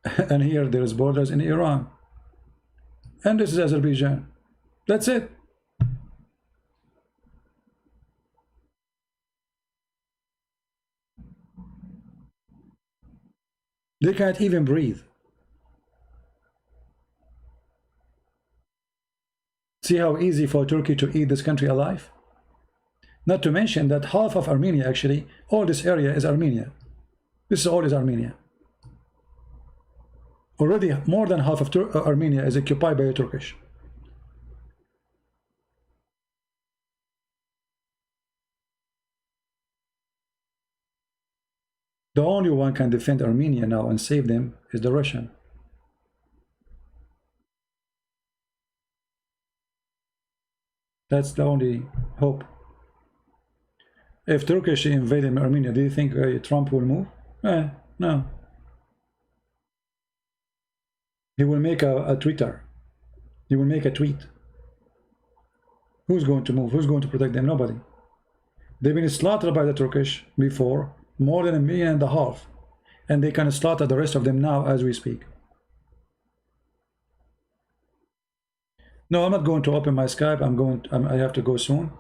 And here there is borders in Iran. And this is Azerbaijan. That's it. They can't even breathe. See how easy for Turkey to eat this country alive? Not to mention that half of Armenia, actually, all this area is Armenia. This is all is Armenia. Already more than half of Armenia is occupied by the Turkish. The only one can defend Armenia now and save them is the Russian. That's the only hope. If Turkish invaded Armenia, do you think Trump will move? No. He will make a Twitter. He will make a tweet. Who's going to move? Who's going to protect them? Nobody. They've been slaughtered by the Turkish before, more than 1.5 million, and they can slaughter the rest of them now as we speak. No, I'm not going to open my Skype. I have to go soon.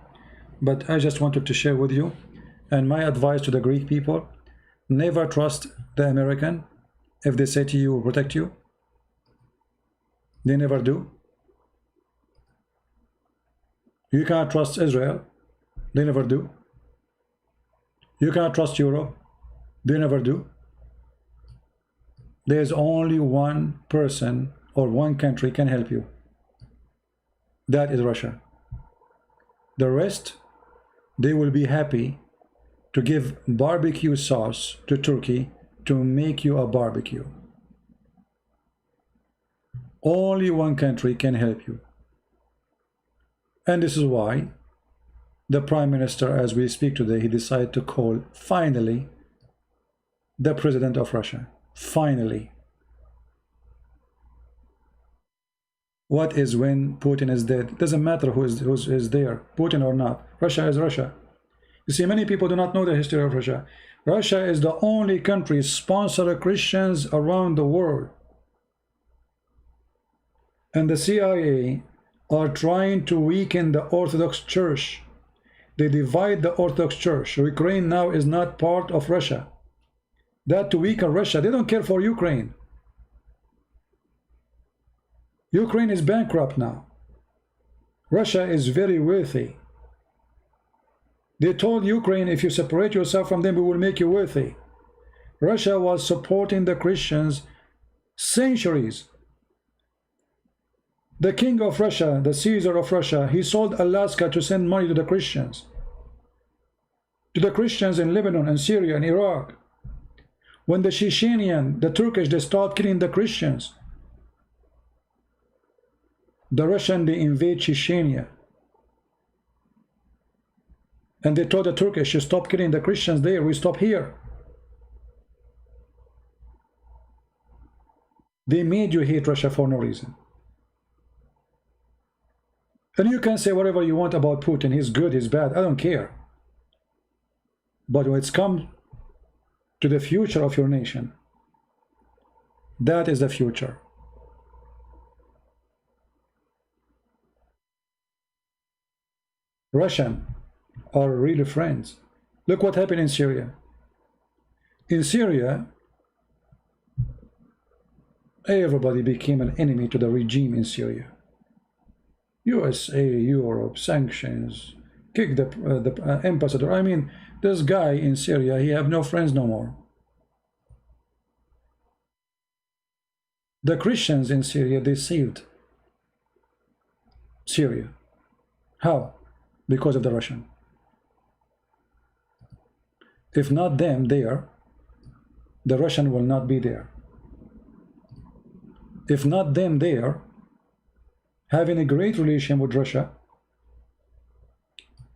But I just wanted to share with you, and my advice to the Greek people: never trust the American if they say to you, protect you. They never do. You cannot trust Israel. They never do. You cannot trust Europe. They never do. There's only one person or one country can help you. That is Russia. The rest, they will be happy to give barbecue sauce to Turkey to make you a barbecue. Only one country can help you. And this is why the Prime Minister, as we speak today, he decided to call finally the President of Russia. Finally. What is when Putin is dead? It doesn't matter who is there, Putin or not. Russia is Russia. You see, many people do not know the history of Russia. Russia is the only country sponsoring Christians around the world. And the CIA are trying to weaken the Orthodox Church. They divide the Orthodox Church. Ukraine now is not part of Russia. That to weaken Russia. They don't care for Ukraine. Ukraine is bankrupt now. Russia is very wealthy. They told Ukraine, if you separate yourself from them, we will make you wealthy. Russia was supporting the Christians centuries. The king of Russia, the Caesar of Russia, he sold Alaska to send money to the Christians. To the Christians in Lebanon and Syria and Iraq. When the Chechenian, the Turkish, they start killing the Christians. The Russian, they invade Chechnya. And they told the Turkish, you stop killing the Christians there, we stop here. They made you hate Russia for no reason. And you can say whatever you want about Putin, he's good, he's bad, I don't care. But when it's come to the future of your nation, that is the future. Russian are really friends. Look what happened in Syria. In Syria, everybody became an enemy to the regime in Syria. USA, Europe, sanctions, kick the ambassador. I mean, this guy in Syria, he have no friends no more. The Christians in Syria, they saved Syria. How? Because of the Russian. If not them there, the Russian will not be there. If not them there, having a great relation with Russia,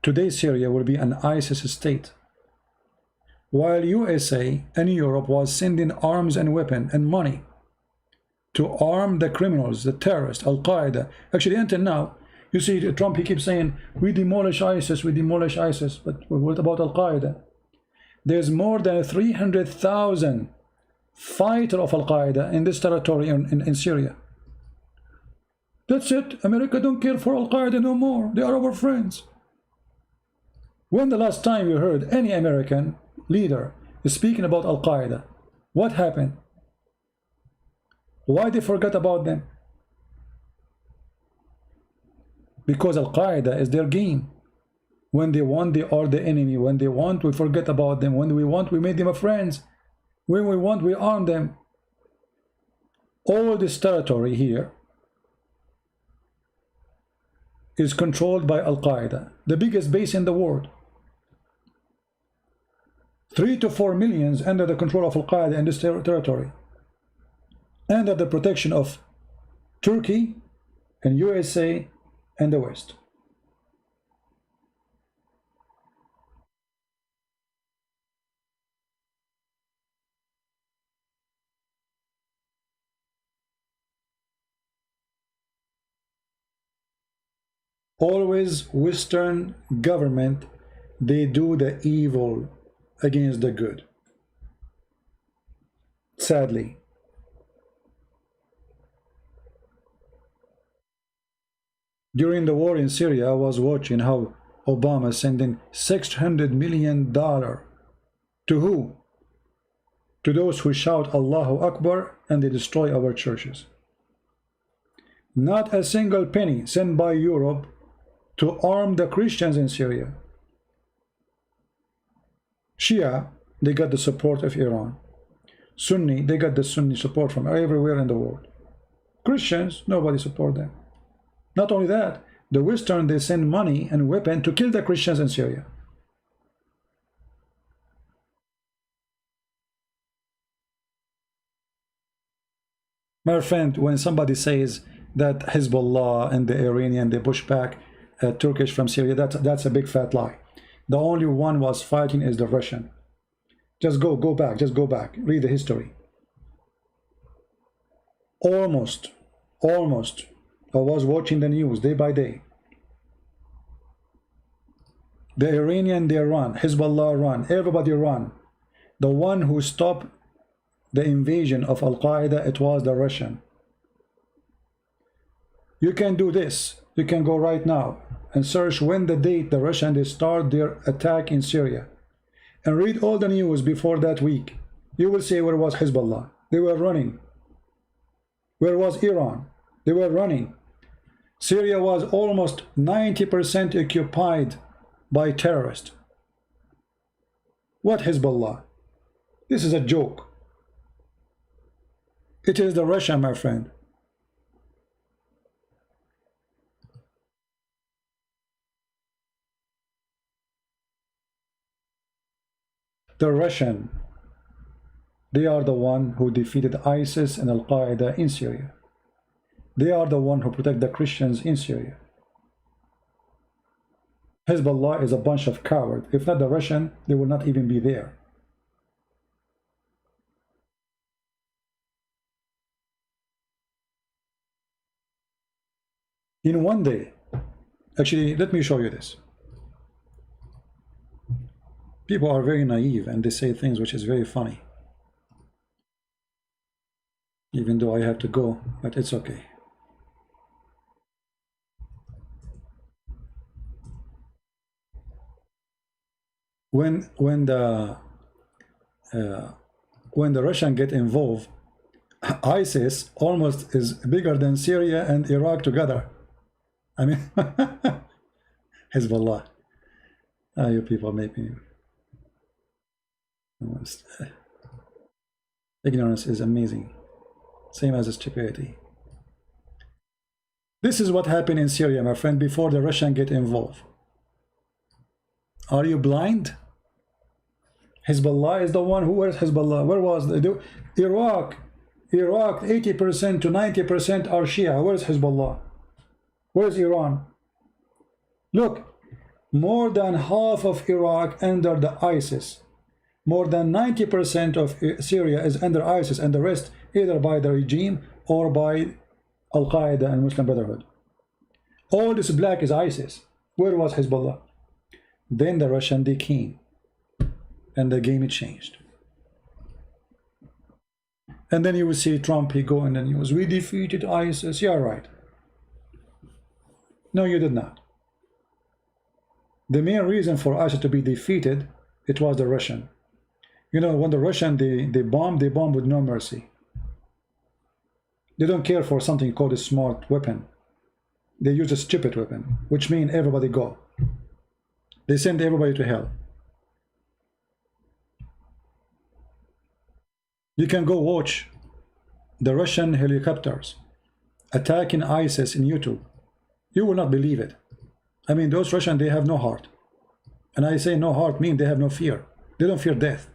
today Syria will be an ISIS state. While USA and Europe was sending arms and weapons and money to arm the criminals, the terrorists, Al-Qaeda. Actually, until now, you see Trump, he keeps saying, we demolish ISIS, we demolish ISIS. But what about Al-Qaeda? There's more than 300,000 fighters of Al-Qaeda in this territory in Syria. That's it. America don't care for Al-Qaeda no more. They are our friends. When the last time you heard any American leader speaking about Al-Qaeda? What happened? Why they forgot about them? Because Al-Qaeda is their game. When they want, they are the enemy. When they want, we forget about them. When we want, we make them friends. When we want, we arm them. All this territory here is controlled by Al-Qaeda, the biggest base in the world. 3 to 4 millions under the control of Al-Qaeda in this territory, under the protection of Turkey and USA and the West. Always Western government, they do the evil against the good. Sadly. During the war in Syria, I was watching how Obama sending $600 million to who? To those who shout Allahu Akbar and they destroy our churches. Not a single penny sent by Europe to arm the Christians in Syria. Shia, they got the support of Iran. Sunni, they got the Sunni support from everywhere in the world. Christians, nobody support them. Not only that, the Western, they send money and weapons to kill the Christians in Syria. My friend, when somebody says that Hezbollah and the Iranian, they push back Turkish from Syria, that's a big fat lie. The only one was fighting is the Russian. Just go back, read the history. Almost, I was watching the news day by day. The Iranian, they run, Hezbollah run, everybody run. The one who stopped the invasion of Al-Qaeda, it was the Russian. You can do this. You can go right now and search when the date the Russians they start their attack in Syria, and read all the news before that week. You will see where was Hezbollah. They were running. Where was Iran? They were running. Syria was almost 90% occupied by terrorists. What Hezbollah? This is a joke. It is the Russia, my friend. The Russian, they are the one who defeated ISIS and Al-Qaeda in Syria. They are the one who protect the Christians in Syria. Hezbollah is a bunch of cowards. If not the Russian, they will not even be there. In one day, actually, let me show you this. People are very naive and they say things which is very funny. Even though I have to go, but it's okay. When the Russians get involved, ISIS almost is bigger than Syria and Iraq together. I mean, Hezbollah. You people make me. Ignorance is amazing, same as stupidity. This is what happened in Syria, my friend, before the Russians get involved. Are you blind? Hezbollah is the one who was Hezbollah. Where was the Iraq? Iraq, 80% to 90% are Shia. Where's Hezbollah? Where's Iran? Look, more than half of Iraq under the ISIS. More than 90% of Syria is under ISIS, and the rest either by the regime or by Al-Qaeda and Muslim Brotherhood. All this black is ISIS. Where was Hezbollah? Then the Russian, they came, and the game it changed. And then you will see Trump, he go in the news, we defeated ISIS. Yeah, right. No, you did not. The main reason for ISIS to be defeated, it was the Russian. You know, when the Russian, they bomb with no mercy. They don't care for something called a smart weapon. They use a stupid weapon, which means everybody go. They send everybody to hell. You can go watch the Russian helicopters attacking ISIS in YouTube. You will not believe it. I mean, those Russians, they have no heart. And I say no heart means they have no fear. They don't fear death.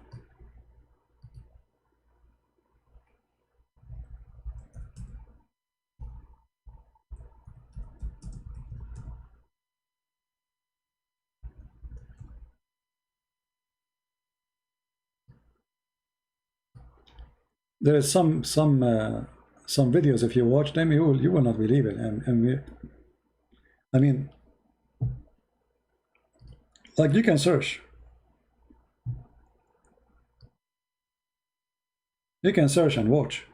There is some videos, if you watch them, you will not believe it. I mean, like, you can search. You can search and watch.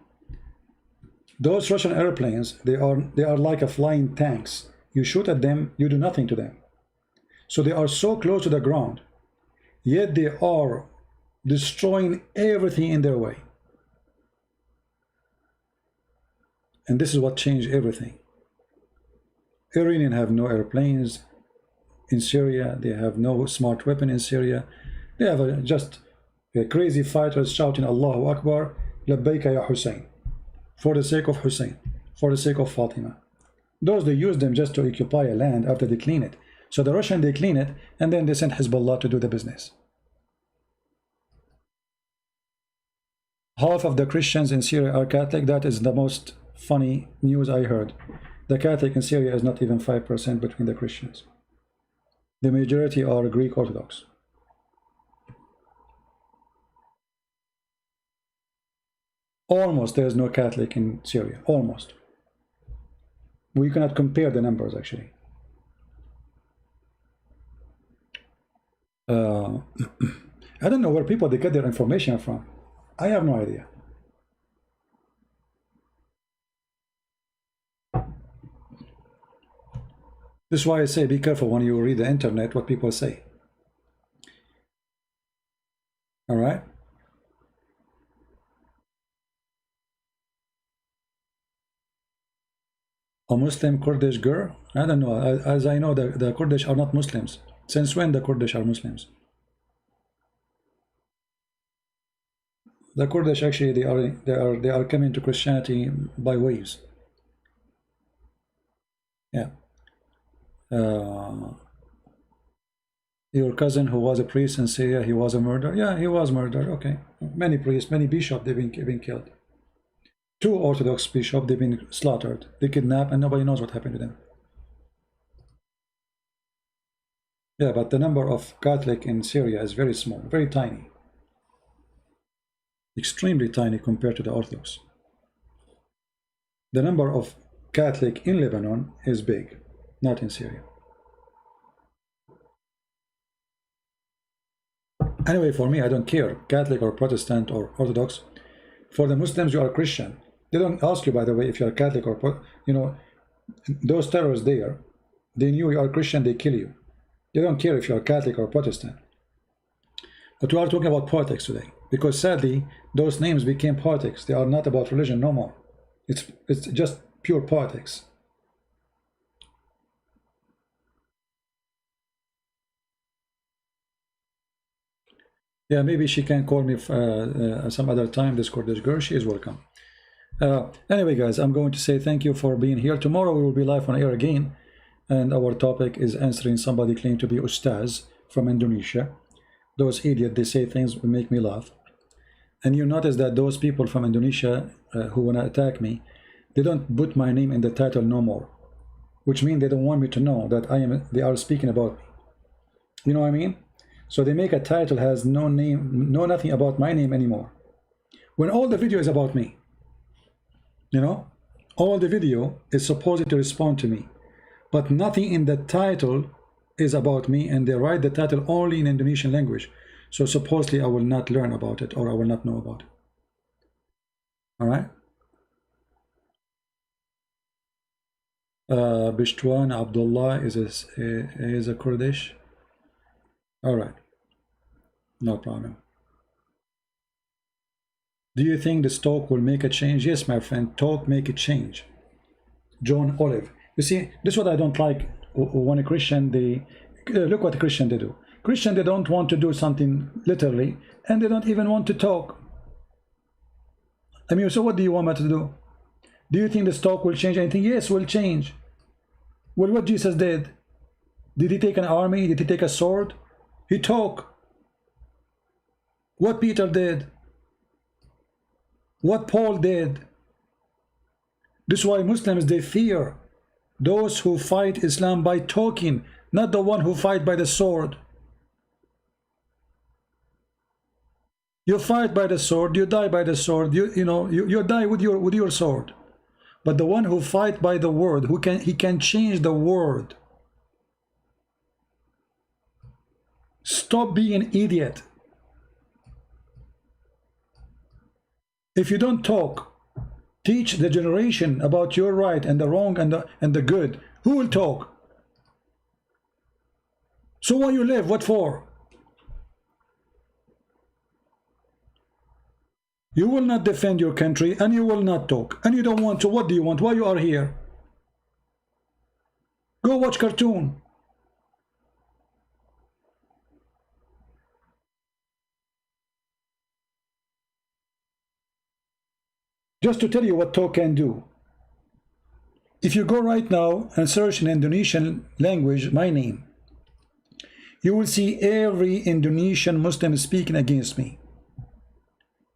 Those Russian airplanes, they are like a flying tanks. You shoot at them, you do nothing to them. So they are so close to the ground, yet they are destroying everything in their way. And this is what changed everything. Iranians have no airplanes in Syria. They have no smart weapon in Syria. They have just crazy fighters shouting Allahu Akbar, Labbaika ya Hussein, for the sake of Hussein, for the sake of Fatima. Those, they use them just to occupy a land after they clean it. So the Russian, they clean it, and then they send Hezbollah to do the business. Half of the Christians in Syria are Catholic. That is the most funny news I heard. The Catholic in Syria is not even 5% between the Christians. The majority are Greek Orthodox. Almost there is no Catholic in Syria. Almost. We cannot compare the numbers, actually. I don't know where people they get their information from. I have no idea. This is why I say be careful when you read the internet what people say. All right? A Muslim Kurdish girl? I don't know. As I know, the Kurdish are not Muslims. Since when the Kurdish are Muslims? The Kurdish actually they are coming to Christianity by waves. Yeah. Your cousin who was a priest in Syria, he was a murderer. Yeah, he was murdered. Okay. Many priests, many bishops, they've been killed. 2 Orthodox bishops, they've been slaughtered. They kidnapped, and nobody knows what happened to them. Yeah, but the number of Catholic in Syria is very small, very tiny. Extremely tiny compared to the Orthodox. The number of Catholic in Lebanon is big, not in Syria. Anyway, for me, I don't care, Catholic or Protestant or Orthodox. For the Muslims, you are Christian. They don't ask you, by the way, if you are Catholic or, you know, those terrorists there, they knew you are Christian, they kill you. They don't care if you are Catholic or Protestant. But we are talking about politics today, because sadly, those names became politics. They are not about religion no more. It's just pure politics. Yeah, maybe she can call me some other time, this Kurdish girl. She is welcome. Anyway, guys, I'm going to say thank you for being here. Tomorrow we will be live on air again, and our topic is answering somebody claimed to be Ustaz from Indonesia. Those idiots, they say things that make me laugh. And you notice that those people from Indonesia who want to attack me, they don't put my name in the title no more, which means they don't want me to know that they are speaking about me. You know what I mean? So they make a title has no name, no nothing about my name anymore, when all the video is about me. You know, all the video is supposed to respond to me, but nothing in the title is about me, and they write the title only in Indonesian language. So supposedly I will not learn about it, or I will not know about it. All right. Bishtwan Abdullah is a Kurdish. All right. No problem. Do you think this talk will make a change? Yes, my friend, talk make a change. John Olive. You see, this is what I don't like when a Christian, they look what a Christian they do. Christian, they don't want to do something literally, and they don't even want to talk. I mean, so what do you want me to do? Do you think this talk will change anything? Yes, will change. Well, what Jesus did? Did he take an army? Did he take a sword? He talked. What Peter did? What Paul did? This is why Muslims, they fear those who fight Islam by talking, not the one who fight by the sword. You fight by the sword, you die by the sword, you die with your sword. But the one who fight by the word, he can change the word. Stop being an idiot. If you don't talk, teach the generation about your right and the wrong and the good. Who will talk? So why you live? What for? You will not defend your country, and you will not talk, and you don't want to. What do you want? Why you are here? Go watch cartoon. Just to tell you what talk can do. If you go right now and search in Indonesian language my name, you will see every Indonesian Muslim speaking against me.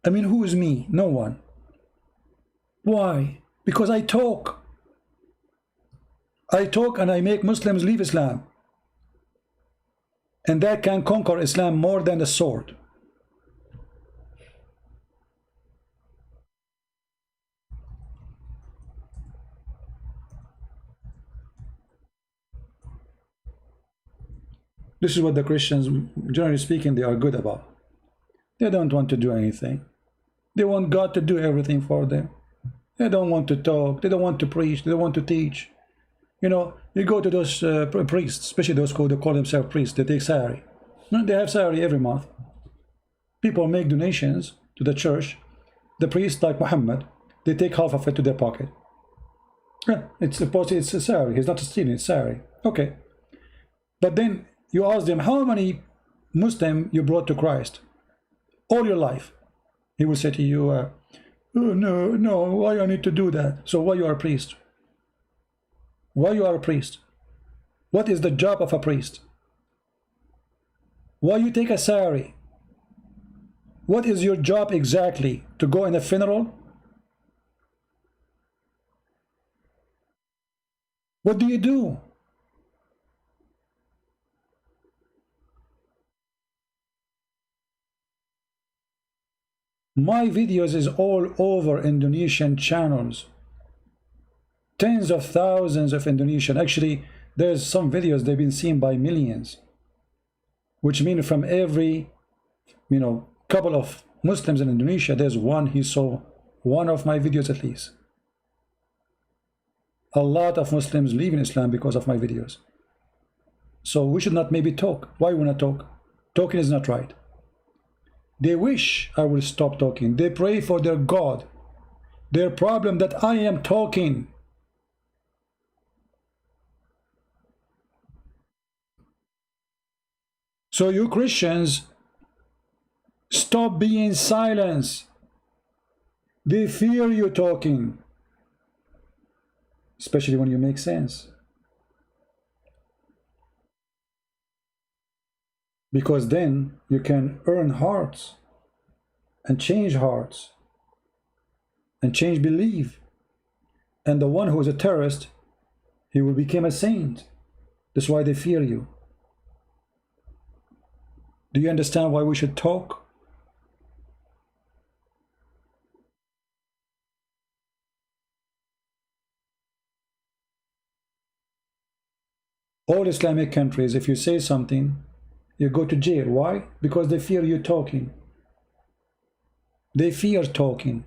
I mean, who is me? No one. Why? Because I talk. I talk and I make Muslims leave Islam. And that can conquer Islam more than the sword. This is what the Christians, generally speaking, they are good about. They don't want to do anything. They want God to do everything for them. They don't want to talk. They don't want to preach. They don't want to teach. You know, you go to those priests, especially those who call themselves priests, they take sari. They have sari every month. People make donations to the church. The priest, like Muhammad, they take half of it to their pocket. Yeah, it's a sari. He's not stealing, it's sari. Okay. But then you ask them, how many Muslim you brought to Christ? All your life. He will say to you, oh, no, why I need to do that? So why you are a priest? Why you are a priest? What is the job of a priest? Why you take a sari? What is your job exactly? To go in a funeral? What do you do? My videos is all over Indonesian channels. Tens of thousands of Indonesian. Actually, there's some videos they've been seen by millions. Which means from every, couple of Muslims in Indonesia, there's one he saw one of my videos at least. A lot of Muslims leave in Islam because of my videos. So we should not maybe talk. Why we not talk? Talking is not right. They wish I will stop talking. They pray for their God. Their problem that I am talking. So you Christians, stop being silent. They fear you talking. Especially when you make sense. Because then you can earn hearts and change hearts and change belief. And the one who is a terrorist, he will become a saint. That's why they fear you. Do you understand why we should talk? All Islamic countries, if you say something, you go to jail. Why? Because they fear you talking. They fear talking.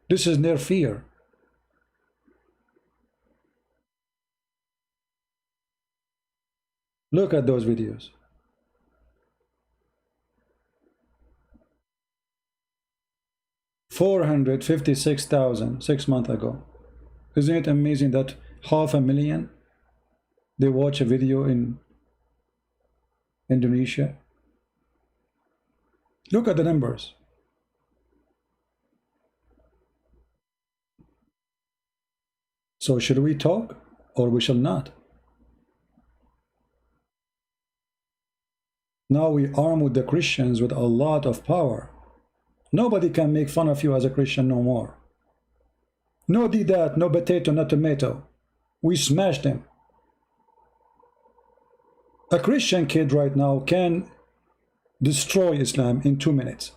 This is their fear. Look at those videos. 456,000 6 months ago. Isn't it amazing that 500,000 they watch a video in Indonesia? Look at the numbers. So should we talk or we shall not? Now we arm with the Christians with a lot of power. Nobody can make fun of you as a Christian no more. No that, no potato, no tomato. We smashed them. A Christian kid right now can destroy Islam in 2 minutes.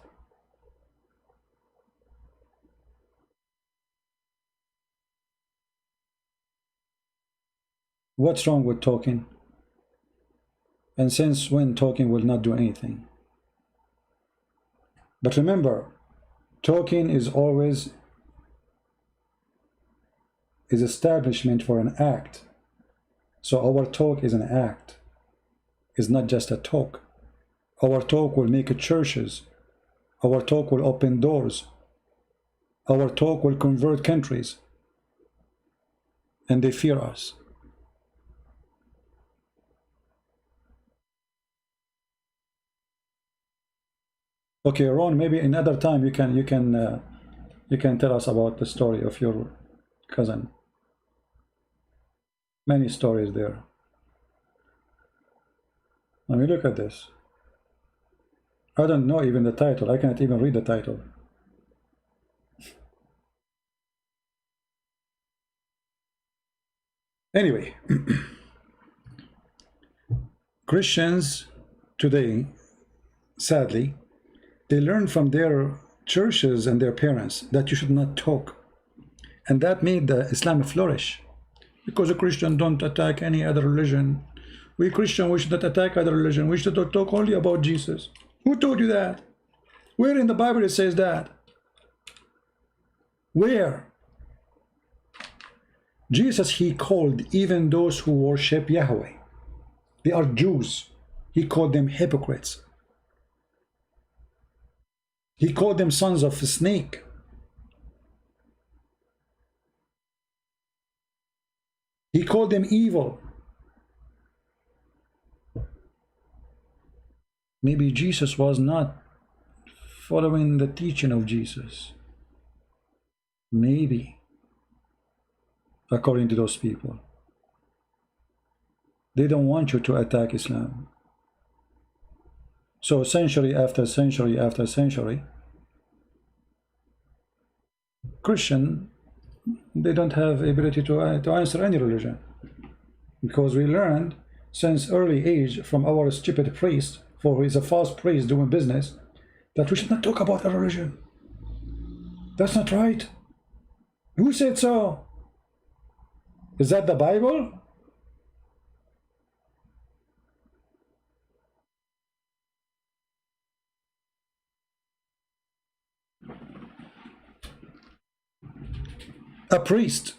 What's wrong with talking? And since when talking will not do anything? But remember, talking is always establishment for an act. So our talk is an act. It's not just a talk. Our talk will make churches. Our talk will open doors. Our talk will convert countries. And they fear us. Okay, Ron, maybe another time you can tell us about the story of your cousin. Many stories there. Let me look at this. I don't know even the title. I can't even read the title. Anyway, Christians today, sadly, they learn from their churches and their parents that you should not talk. And that made the Islam flourish. Because a Christian don't attack any other religion. We Christian, we should not attack other religion. We should talk only about Jesus. Who told you that? Where in the Bible it says that? Where? Jesus, he called even those who worship Yahweh. They are Jews. He called them hypocrites. He called them sons of a snake. He called them evil. Maybe Jesus was not following the teaching of Jesus. Maybe. According to those people. They don't want you to attack Islam. So century after century after century, Christian, they don't have ability to answer any religion. Because we learned since early age from our stupid priest, for he is a false priest doing business, that we should not talk about a religion. That's not right. Who said so? Is that the Bible? A priest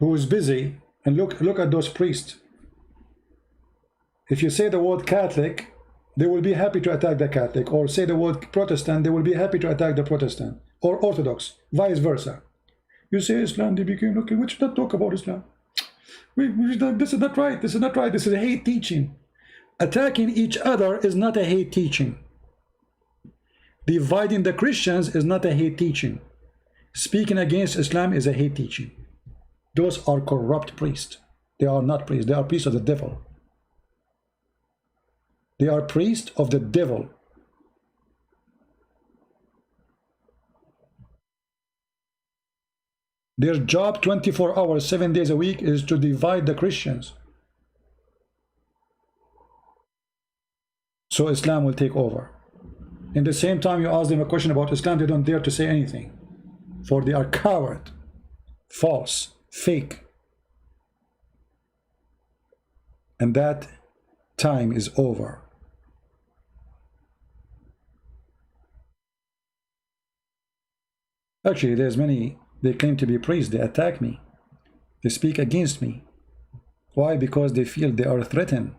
who is busy, and look at those priests. If you say the word Catholic, they will be happy to attack the Catholic, or say the word Protestant, they will be happy to attack the Protestant, or Orthodox, vice versa. You say Islam, they became, okay, we should not talk about Islam. This is not right, this is not right, this is a hate teaching. Attacking each other is not a hate teaching. Dividing the Christians is not a hate teaching. Speaking against Islam is a hate teaching. Those are corrupt priests. They are not priests, they are priests of the devil. They are priests of the devil. Their job 24 hours, 7 days a week is to divide the Christians. So Islam will take over. In the same time you ask them a question about Islam, they don't dare to say anything. For they are coward, false, fake. And that time is over. Actually, there's many, they claim to be priests, they attack me. They speak against me. Why? Because they feel they are threatened.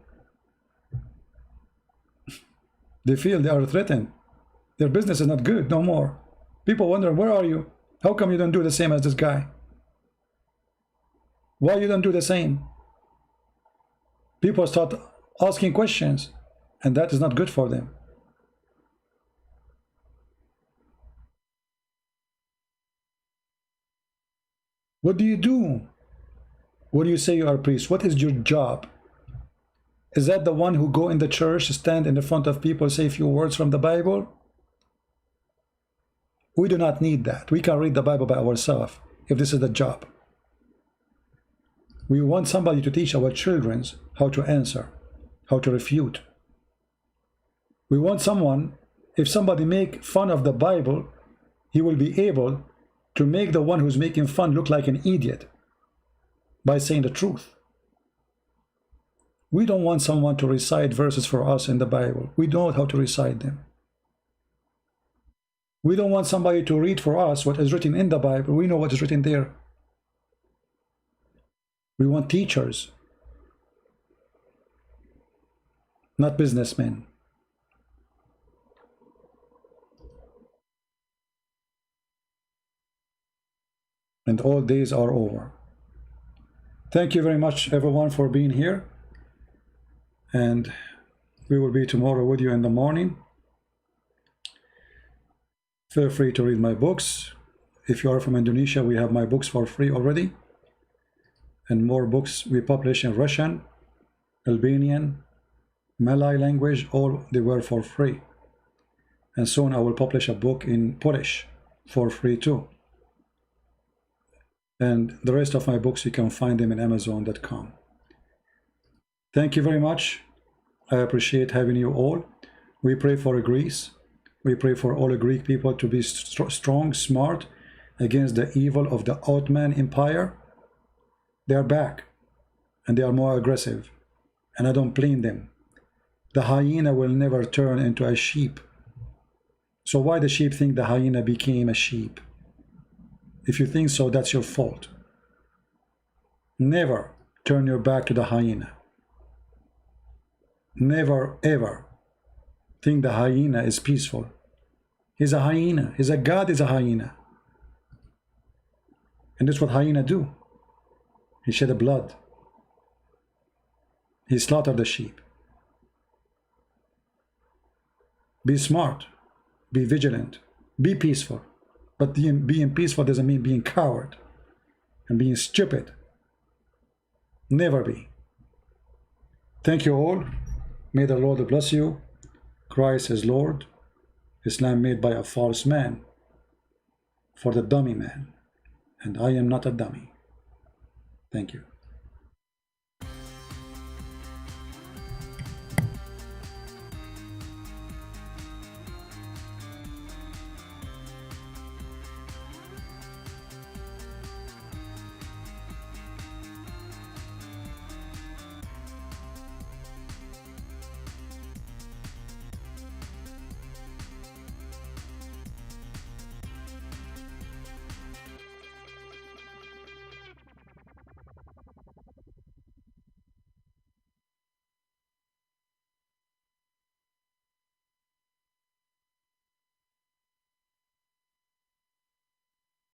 They feel they are threatened. Their business is not good no more. People wondering, where are you? How come you don't do the same as this guy? Why you don't do the same? People start asking questions, and that is not good for them. What do you do when you say you are a priest? What is your job? Is that the one who go in the church, stand in the front of people, say a few words from the Bible? We do not need that. We can read the Bible by ourselves if this is the job. We want somebody to teach our children how to answer, how to refute. We want someone, if somebody make fun of the Bible, he will be able to make the one who's making fun look like an idiot by saying the truth. We don't want someone to recite verses for us in the Bible. We know how to recite them. We don't want somebody to read for us what is written in the Bible. We know what is written there. We want teachers, not businessmen. And all days are over. Thank you very much, everyone, for being here. And we will be tomorrow with you in the morning. Feel free to read my books. If you are from Indonesia, we have my books for free already. And more books we publish in Russian, Albanian, Malay language, all they were for free. And soon I will publish a book in Polish for free too. And the rest of my books, you can find them in Amazon.com. Thank you very much. I appreciate having you all. We pray for Greece. We pray for all the Greek people to be strong, smart against the evil of the Ottoman Empire. They are back and they are more aggressive, and I don't blame them. The hyena will never turn into a sheep. So why the sheep think the hyena became a sheep? If you think so, that's your fault. Never turn your back to the hyena. Never ever think the hyena is peaceful. He's a hyena. He's a god, is a hyena. And that's what hyena do. He shed blood. He slaughtered the sheep. Be smart. Be vigilant. Be peaceful. But being peaceful doesn't mean being coward and being stupid. Never be. Thank you all. May the Lord bless you. Christ is Lord. Islam made by a false man for the dummy man. And I am not a dummy. Thank you.